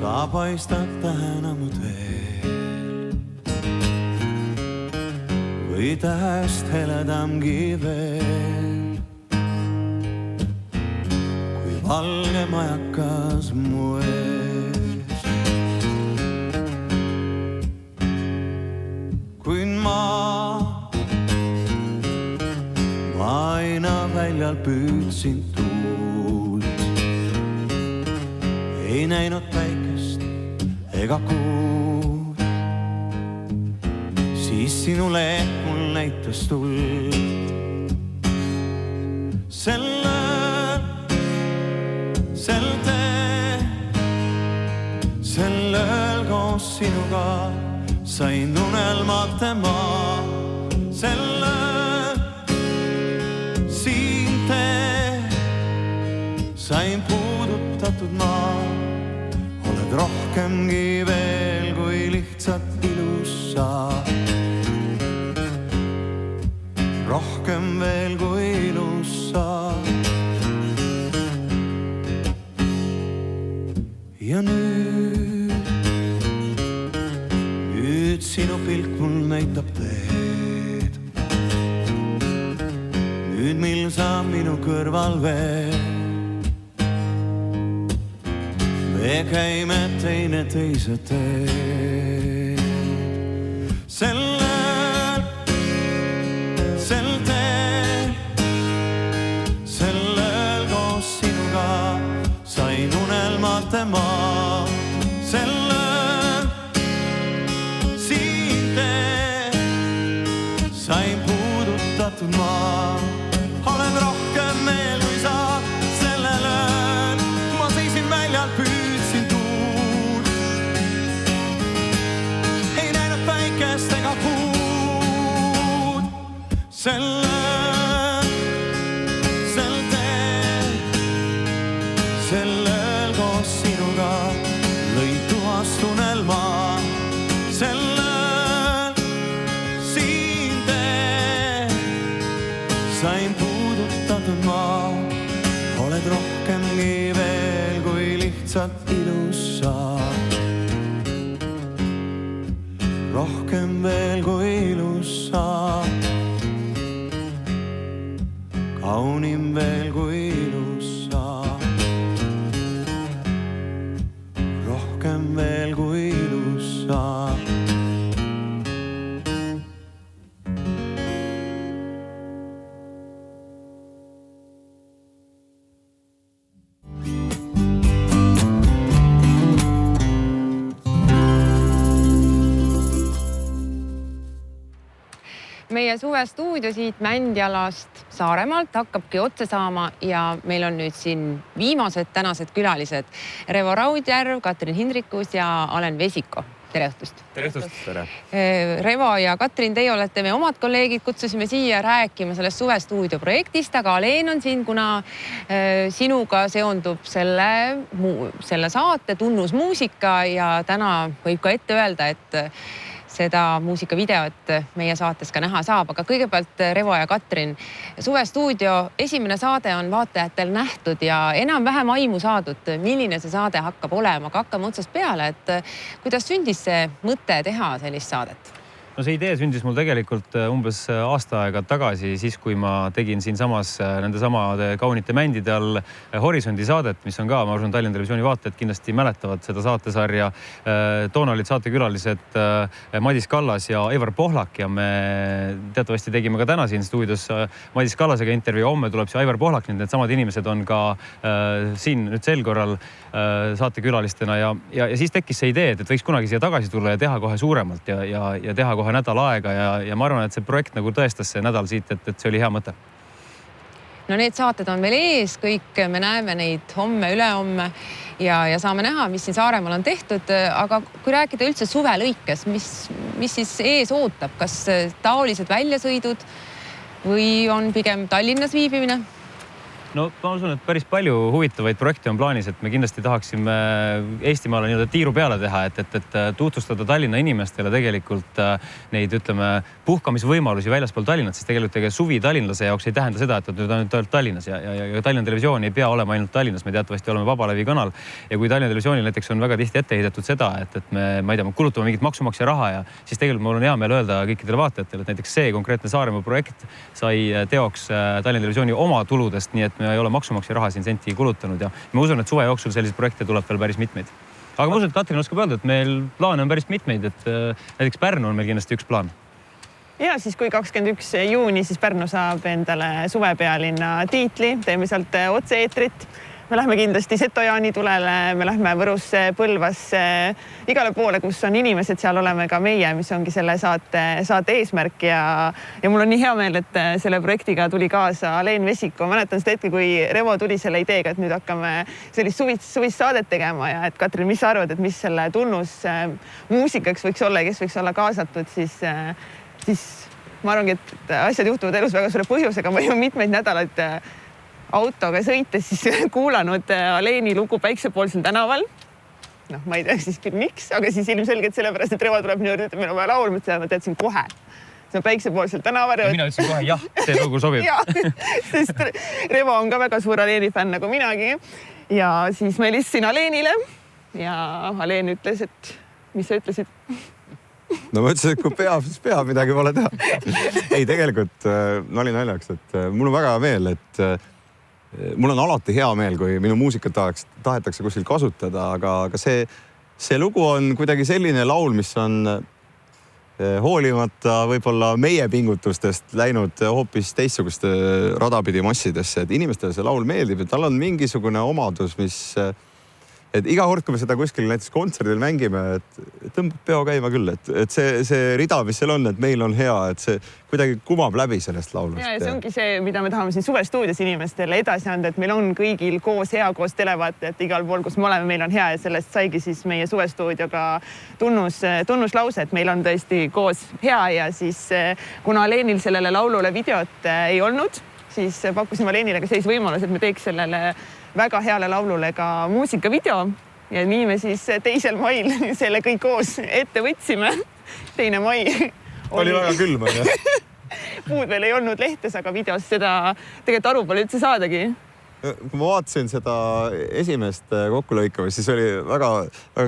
Sa paistad täna mu teel või tähest heledamgi veel, kui valge majakas mu ees. Kuid ma aina väljal püüdsin tuult, ei näinud päikest ega kuud, siis sinu leht mul näitas tuld. Sel teel, sel ööl koos sinuga sain unelmate maa. Sel siin sain puudutatud maa. Oled rohkemgi veel kui lihtsalt ilus sa. Rohkem veel kui ilus sa. Ja nüüd sinu pilk mul näitab teed. Nüüd mil sa minu kõrval veel, me käime teine teise teed. Sel sel teel. Sellel koos sinuga sain unelmate maa. Sellel siin teel sain puudutatud maa. Olen rohkem meel kui sa sellel ööl. Ma seisin väljal, püüdsin tuul. Ei näinud päikest ega kuud. Sel teel, sellel koos sinuga lõin tuhast unelmaa. Sellel siin teel sain puudutatud maa. Oled rohkemgi veel kui lihtsalt ilus sa. Rohkem veel kui ilus sa. Kaunim veel kui ilus sa. Rohkem veel kui ilus sa. Meie suvestuudio siit Mändjalast Saaremaalt hakkabki otsa saama ja meil on nüüd siin viimased tänased külalised. Revo Raudjärv, Katrin Hindrikus ja Alen Vesiko. Tere õhtust! Tere õhtust! Tere! Revo ja Katrin, teie olete meie omad kolleegid, kutsusime siia rääkima sellest suvestuudio projektist, aga Alen on siin, kuna sinuga seondub selle saate Tunnusmuusika ja täna võib ka ette öelda, et seda muusikavideot meie saates ka näha saab, aga kõigepealt Revo ja Katrin. Suvestuudio esimene saade on vaatajatel nähtud ja enam-vähem aimu saadud, milline see saade hakkab olema, aga hakkame otsast peale, et kuidas sündis see mõte teha sellist saadet? No see idee sündis mul tegelikult umbes aasta aega tagasi, siis kui ma tegin siinsamas nende samade kaunite mändide all Horisondi saadet, mis on ka, ma arvan, Tallinna Televisiooni vaatajad kindlasti mäletavad seda saatesarja. Toona olid saatekülalised Madis Kallas ja Aivar Pohlak ja me teatavasti tegime ka täna siin stuudios Madis Kallasega intervjuu. Homme tuleb see Aivar Pohlak, need samad inimesed on ka siin nüüd sel korral saatekülalistena ja siis tekkis see idee, et võiks kunagi siia tagasi tulla ja teha kohe suuremalt ja teha kohe nädal aega ja ma arvan, et see projekt nagu tõestas see nädal siit, et see oli hea mõte. No need saated on veel ees, kõik me näeme neid homme, ülehomme ja saame näha, mis siin Saaremaal on tehtud, aga kui rääkida üldse suve lõikes, mis siis ees ootab, kas taolised väljasõidud või on pigem Tallinnas viibimine? No ma usun, et päris palju huvitavaid projekte on plaanis, et me kindlasti tahaksime Eestimaale nii-öelda tiiru peale teha, et tutvustada Tallinna inimestele tegelikult neid, ütleme, puhkamisvõimalusi väljaspool Tallinnat, siis tegelikult suvi tallinlase jaoks ei tähenda seda, et nüüd on ainult Tallinnas ja Tallinna Televisioon ei pea olema ainult Tallinnas, me teatavasti oleme vabalevi kanal ja kui Tallinna Televisioonil näiteks on väga tihti ette heidetud seda, et me, ma ei tea, kulutame mingit maksumaksja raha ja siis tegelikult mul on hea meel öelda kõikidele vaatajatele, et näiteks see konkreetne Saaremaa projekt sai teoks Tallinna Televisiooni oma tuludest, nii et me ei ole maksumaksja raha siin senti kulutanud ja ma usun, et suve jooksul selliseid projekte tuleb veel päris mitmeid. Aga ma usun, et Katrin oskab öelda, et meil plaane on päris mitmeid, et näiteks Pärnu on meil kindlasti üks plaan. Ja siis kui 21. juuni siis Pärnu saab endale suvepealinna tiitli, teeme sealt otse-eetrit. Me lähme kindlasti Seto-Jaani tulele, me lähme Võrusse, Põlvasse, igale poole, kus on inimesed, seal oleme ka meie, mis ongi selle saate eesmärk ja mul on nii hea meel, et selle projektiga tuli kaasa Alen Vesiko. Mäletan seda hetke, kui Revo tuli selle ideega, et nüüd hakkame sellist suvist saadet tegema ja et Katrin, mis sa arvad, et mis selle tunnus muusikaks võiks olla ja kes võiks olla kaasatud, siis ma arvangi, et asjad juhtuvad elus väga suure põhjusega. Ma ju mitmeid nädalaid autoga sõites siis kuulanud Aleni lugu Päiksepoolsel tänaval. Noh, ma ei tea siis küll miks, aga siis ilmselgelt sellepärast, et Revo tuleb nii juurde, et meil on vaja laul, ma teadsin kohe. See on Päiksepoolsel tänaval. Ja mina ütlesin kohe, jah, see lugu sobib. Ja, sest Revo on ka väga suur Aleni fänn nagu minagi. Ja siis ma helistasin Alenile ja Alen ütles, et mis sa ütlesid? No ma ütlesin, et kui peab, siis peab, midagi pole teha. Ei, tegelikult nali naljaks, et mul on väga hea meel, et mul on alati hea meel, kui minu muusikat tahetakse kuskil kasutada, aga see lugu on kuidagi selline laul, mis on hoolimata võib-olla meie pingutustest läinud hoopis teistsuguste radapidi massidesse, et inimestele see laul meeldib ja tal on mingisugune omadus, mis et iga kord, kui me seda kuskil näiteks kontserdil mängime, et tõmbab peo käima küll, et see rida, mis seal on, et meil on hea, et see kuidagi kumab läbi sellest laulust. Ja see ongi see, mida me tahame siin suvestuudios inimestele edasi anda, et meil on kõigil koos hea, koos televaate, et igal pool, kus me oleme, meil on hea ja sellest saigi siis meie suvestuudioga tunnuslause, et meil on tõesti koos hea ja siis kuna Aleenil sellele laulule videot ei olnud, siis pakkusime Aleenile ka sellise võimalus, et me teeks sellele väga heale laulule ka muusikavideo ja nii me siis 2. mail selle kõik koos ette võtsime. 2. mai oli väga külm. Puud veel ei olnud lehtes, aga videos seda tegelikult aru pole üldse saadagi. Kui ma vaatasin seda esimest kokkulõikamist, siis oli väga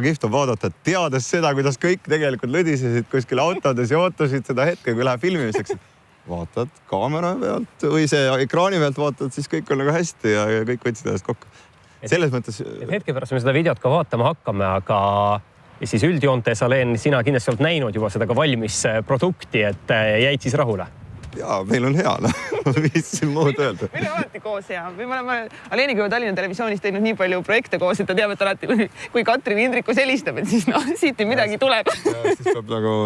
kihvt vaadata, et teades seda, kuidas kõik tegelikult lõdisesid kuskil autodes ja ootasid seda hetke, kui läheb filmimiseks. Vaatad kaamera pealt või see ekraani pealt vaatad, siis kõik on nagu hästi ja kõik võtsid ennast kokku. Selles mõttes... Hetke pärast me seda videot ka vaatama hakkame, aga siis üldjoontes, Aleen, sina kindlasti oled näinud juba seda ka valmis produkti, et jäid siis rahule? Jaa, meil on hea. Ma viisin muud öelda. Meil on alati koos hea. Me oleme Aleeniga Tallinna Televisioonis teinud nii palju projekte koos, et ta teab, et alati, kui Katrin Indrikus helistab, et siis siit midagi tuleb. Ja siis peab nagu...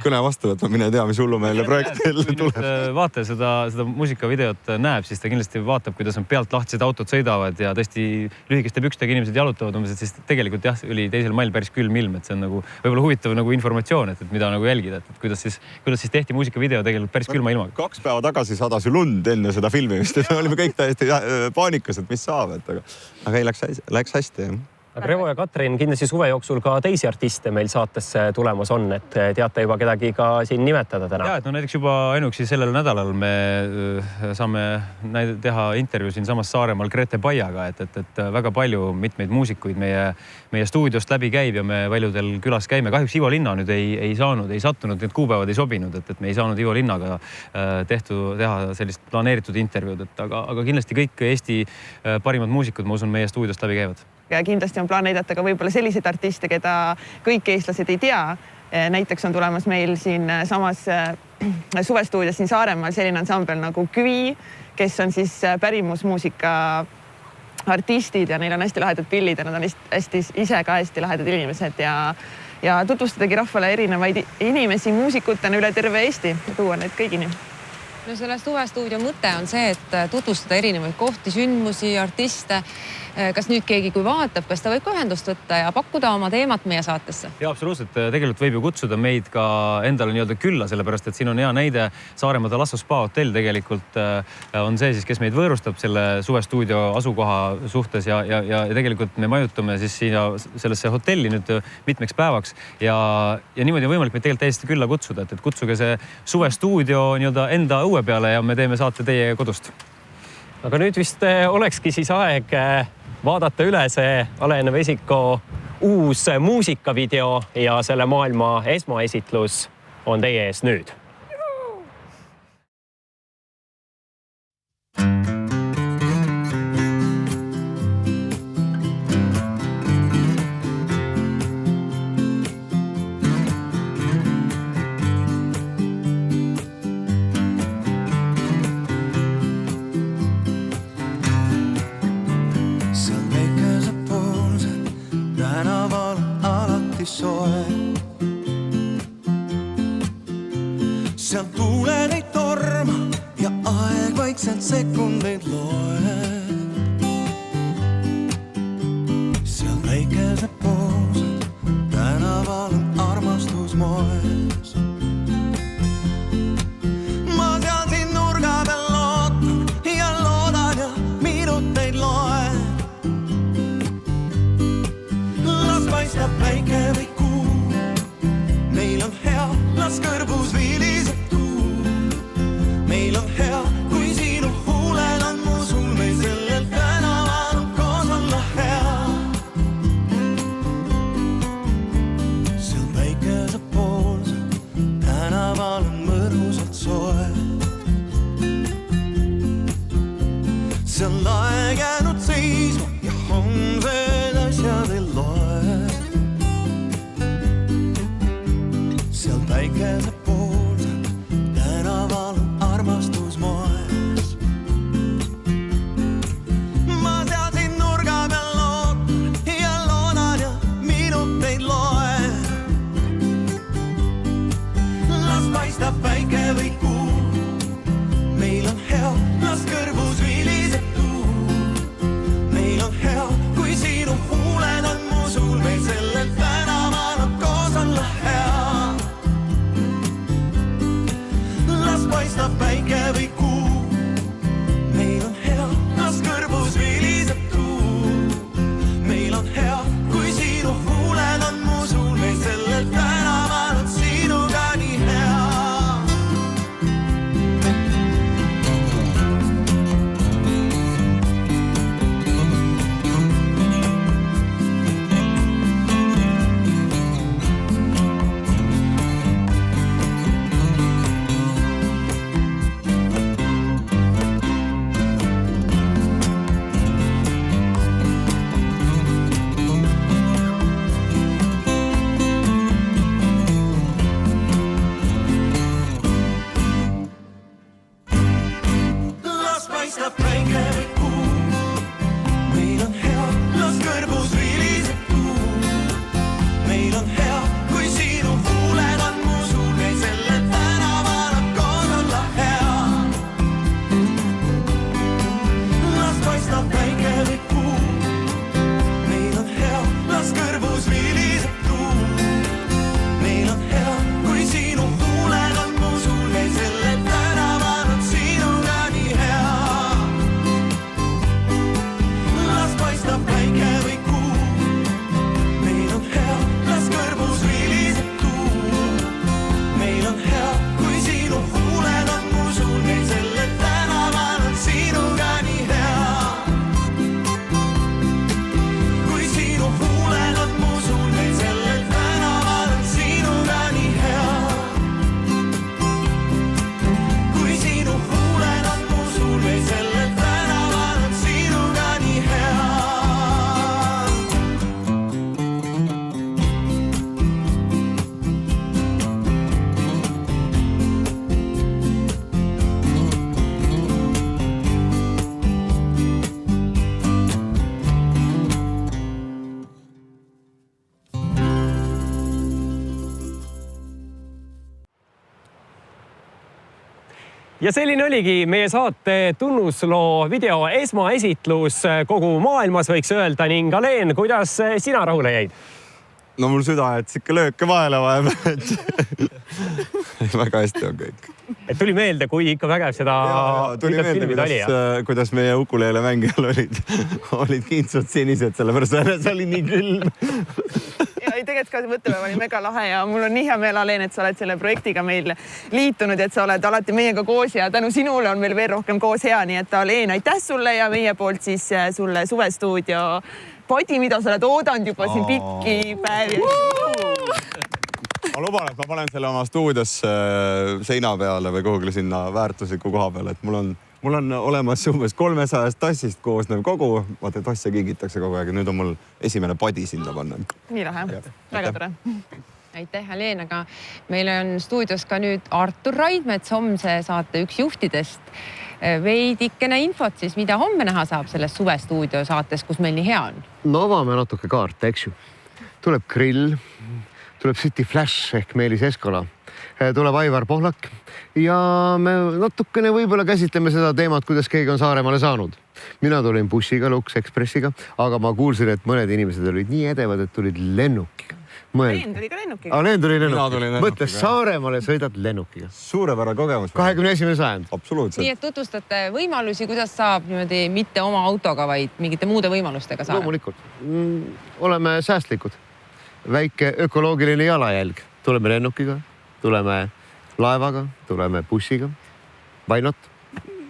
kõne vastu võtma, mine tea, mis hullumeelne projekt tuleb. Vaataja seda muusikavideot näeb, siis ta kindlasti vaatab, kuidas on pealt lahtised autod sõidavad ja tõesti lühikeste pükstega inimesed jalutavad umbes, et siis tegelikult jah, oli 2. mail päris külm ilm, et see on nagu võib-olla huvitav nagu informatsioon, et mida nagu jälgida, et kuidas siis tehti muusikavideo tegelikult päris külma ilmaga. 2 päeva tagasi sadas ju lund enne seda filmimist, et me olime kõik täiesti paanikas, et mis saab, aga ei läks hästi. Aga Revo ja Katrin, kindlasti suve jooksul ka teisi artiste meil saatesse tulemas on, et teate juba kedagi ka siin nimetada täna. Ja, et näiteks juba ainuksi sellel nädalal me saame teha intervjuu siin samas Saaremaal Grete Baiaga, et väga palju mitmeid muusikuid meie stuudiost läbi käib ja me paljudel külas käime. Kahjuks Ivo Linna nüüd ei sattunud, need kuupäevad ei sobinud, et me ei saanud Ivo Linnaga teha sellist planeeritud intervjuud, aga kindlasti kõik Eesti parimad muusikud, ma usun, meie stuudiost läbi käivad. Ja kindlasti on plaan näidata ka võib-olla selliseid artiste, keda kõik eestlased ei tea. Näiteks on tulemas meil siin samas suvestuudios siin Saaremaal selline ansambel nagu Küvi, kes on siis pärimusmuusika artistid ja neil on hästi lahedad pillid ja nad on ise ka hästi lahedad inimesed ja tutvustadagi rahvale erinevaid inimesi muusikutena üle terve Eesti ja tuua neid kõigini. No selle suvestuudio mõte on see, et tutvustada erinevaid kohti, sündmusi, artiste. Kas nüüd keegi, kui vaatab, kas ta võib ka ühendust võtta ja pakkuda oma teemat meie saatesse? Ja absoluutselt. Tegelikult võib ju kutsuda meid ka endale nii-öelda külla, sellepärast, et siin on hea näide Saaremaa Talasso Spa hotell tegelikult on see siis, kes meid võõrustab selle suvestuudio asukoha suhtes ja tegelikult me majutume siis siia sellesse hotelli nüüd mitmeks päevaks ja niimoodi on võimalik meid tegelikult täiesti külla kutsuda, et kutsuge see suvestuudio nii-öelda enda õue peale ja me teeme saate teie kodust. Aga nüüd vist olekski siis aeg vaadata üle see Aleen Vesiko uus muusikavideo ja selle maailma esmaesitlus on teie ees nüüd. Seal tuuled ei torma ja aeg vaikselt sekundeid loeb. Seal väikesed poosed tänaval on armastus moes. Ma seal siin nurga peal lootan ja loodan ja minuteid loen. Las paistab päike või kuu, meil on hea, las kõrbus viiliseb. Meil on hea, kui sinu huulel on mu sul, meil sellel tänaval on koos olla hea. Seal väikese poolsed tänaval on mõnusalt soe. Seal aeg jäänud seisma ja homsed asjad ei loe. Seal väike päikese poolsel tänaval on armastus moes. Ma seal siin nurga peal loodan ja loodan ja minuteid loen. Las paistab päike või kuu, meil on hea, las kõrvus viliseb tuu. Meil on hea, kui sinu huuled on mu suul, meil sellel tänaval on koos olla hea. Las paistab päike või kuu, meil on hea, las kõrvus viliseb tuu. Meil on hea, kui sinu huuled on mu suul, meil sellel tänaval on sinuga nii hea. Las paistab päike või kuu, meil on hea, las kõrvus viliseb tuu. Meil on hea, kui sinu huuled on mu suul, meil sellel tänaval on koos olla hea. Las paistab päike või kuu, meil on hea, las kõrvus viliseb tuu. Meil on hea, kui sinu huuled on mu suul, meil sellel tänaval on sinuga nii hea. Las paistab päike või kuu, meil on hea, las kõrvus viliseb tuu. Meil on hea, kui sinu huuled on mu suul, meil sellel tänaval on sinuga nii hea. Kui sinu huuled on mu suul, meil sellel tänaval on sinuga nii hea. Kui sinu huuled on mu suul, meil sellel tänaval on sinuga nii hea. Ja selline oligi meie saate tunnusloo video esmaesitlus kogu maailmas, võiks öelda, ning Aleen, kuidas sina rahule jäid? No mul süda, et sikke lööke vahele vahepeal, et väga hästi on kõik. Et tuli meelde, kui ikka vägev seda Tuli meelde, kuidas meie ukuleele mängijal olid kintsud sinised, sellepärast see oli nii külm. Ja tegelikult ka see mõttepäev oli mega lahe ja mul on nii hea meel, Aleen, et sa oled selle projektiga meil liitunud, et sa oled alati meiega koos ja tänu sinule on meil veel rohkem koos hea. Nii et Aleen, aitäh sulle ja meie poolt siis sulle Suvestuudio podi, mida sa oled oodanud juba siin pikki päevi. Ma luban, et ma panen selle oma stuudiosse seina peale või kuhugile sinna väärtusliku koha peale, et mul on olemas umbes 300 tassist koosnev kogu. Vaata, tasse kingitakse kogu aeg. Nüüd on mul esimene padi sinna panna. Nii lahe. Väga tore. Aitäh, Aleen, aga meil on stuudios ka nüüd Artur Raidmets, homse saate üks juhtidest. Veidikene infot siis, mida homme näha saab selles Suvestuudio saates, kus meil nii hea on? No avame natuke kaarte, eks ju. Tuleb Grill, tuleb City Flash ehk Meelis Eskola, tuleb Aivar Pohlak ja me natukene võib-olla käsitleme seda teemat, kuidas keegi on Saaremaale saanud. Mina tulin bussiga, Lux Expressiga, aga ma kuulsin, et mõned inimesed olid nii edevad, et tulid lennukiga. Aleen tuli ka lennukiga. Aleen tuli lennukiga. Mõtle, Saaremaale sõidad lennukiga. Suurepärane kogemus. 21. sajand. Absoluutselt. Nii et tutvustate võimalusi, kuidas saab niimoodi mitte oma autoga, vaid mingite muude võimalustega saada. Loomulikult. Oleme säästlikud. Väike ökoloogiline jalajälg. Tuleme lennukiga, tuleme laevaga, tuleme bussiga. Why not?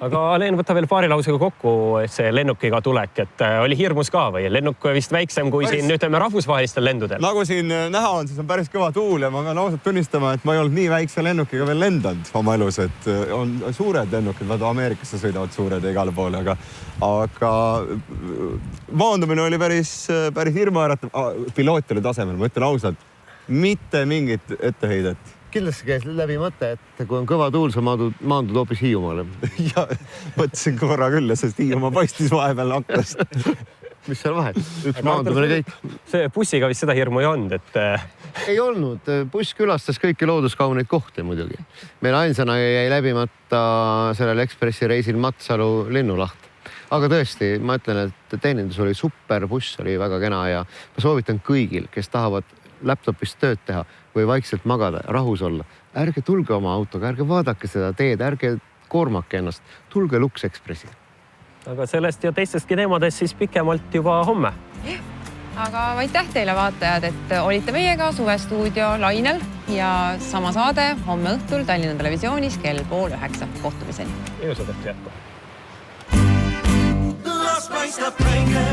Aga Aleen, võta veel paari lausega kokku see lennukiga tulek, et oli hirmus ka või? Lennuk vist väiksem kui siin, ütleme, rahvusvahelistel lendudel. Nagu siin näha on, siis on päris kõva tuul ja ma pean ausalt tunnistama, et ma ei olnud nii väikse lennukiga veel lendanud oma elus, et on suured lennukid, vaata Ameerikasse sõidavad suured ja igale poole, aga maandumine oli päris hirmuäratav. Piloot oli tasemel, ma ütlen ausalt, mitte mingit etteheidet. kindlasti käis läbi mõte, et kui on kõva tuul, sa maandud hoopis Hiiumaale. Ja mõtlesin korra küll, sest Hiiumaa paistis vahepeal aknast. Mis seal vahet? Üks maandumine kõik. See bussiga vist seda hirmu ei olnud, et... Ei olnud. Buss külastas kõiki looduskauneid kohti muidugi. Meil ainsana jäi läbimata sellel Ekspressi reisil Matsalu linnulaht. Aga tõesti, ma ütlen, et teenindus oli super, buss oli väga kena ja ma soovitan kõigil, kes tahavad laptopist tööd teha või vaikselt magada, rahus olla. Ärge tulge oma autoga, ärge vaadake seda teed, ärge koormake ennast. Tulge Lux Ekspressi. Aga sellest ja teistestki teemadest siis pikemalt juba homme. Aga aitäh teile vaatajad, et olite meiega Suvestuudio lainel ja sama saade homme õhtul Tallinna Televisioonis kell 8:30. Kohtumiseni. Ilusat õhtu jätku. Las paistab päike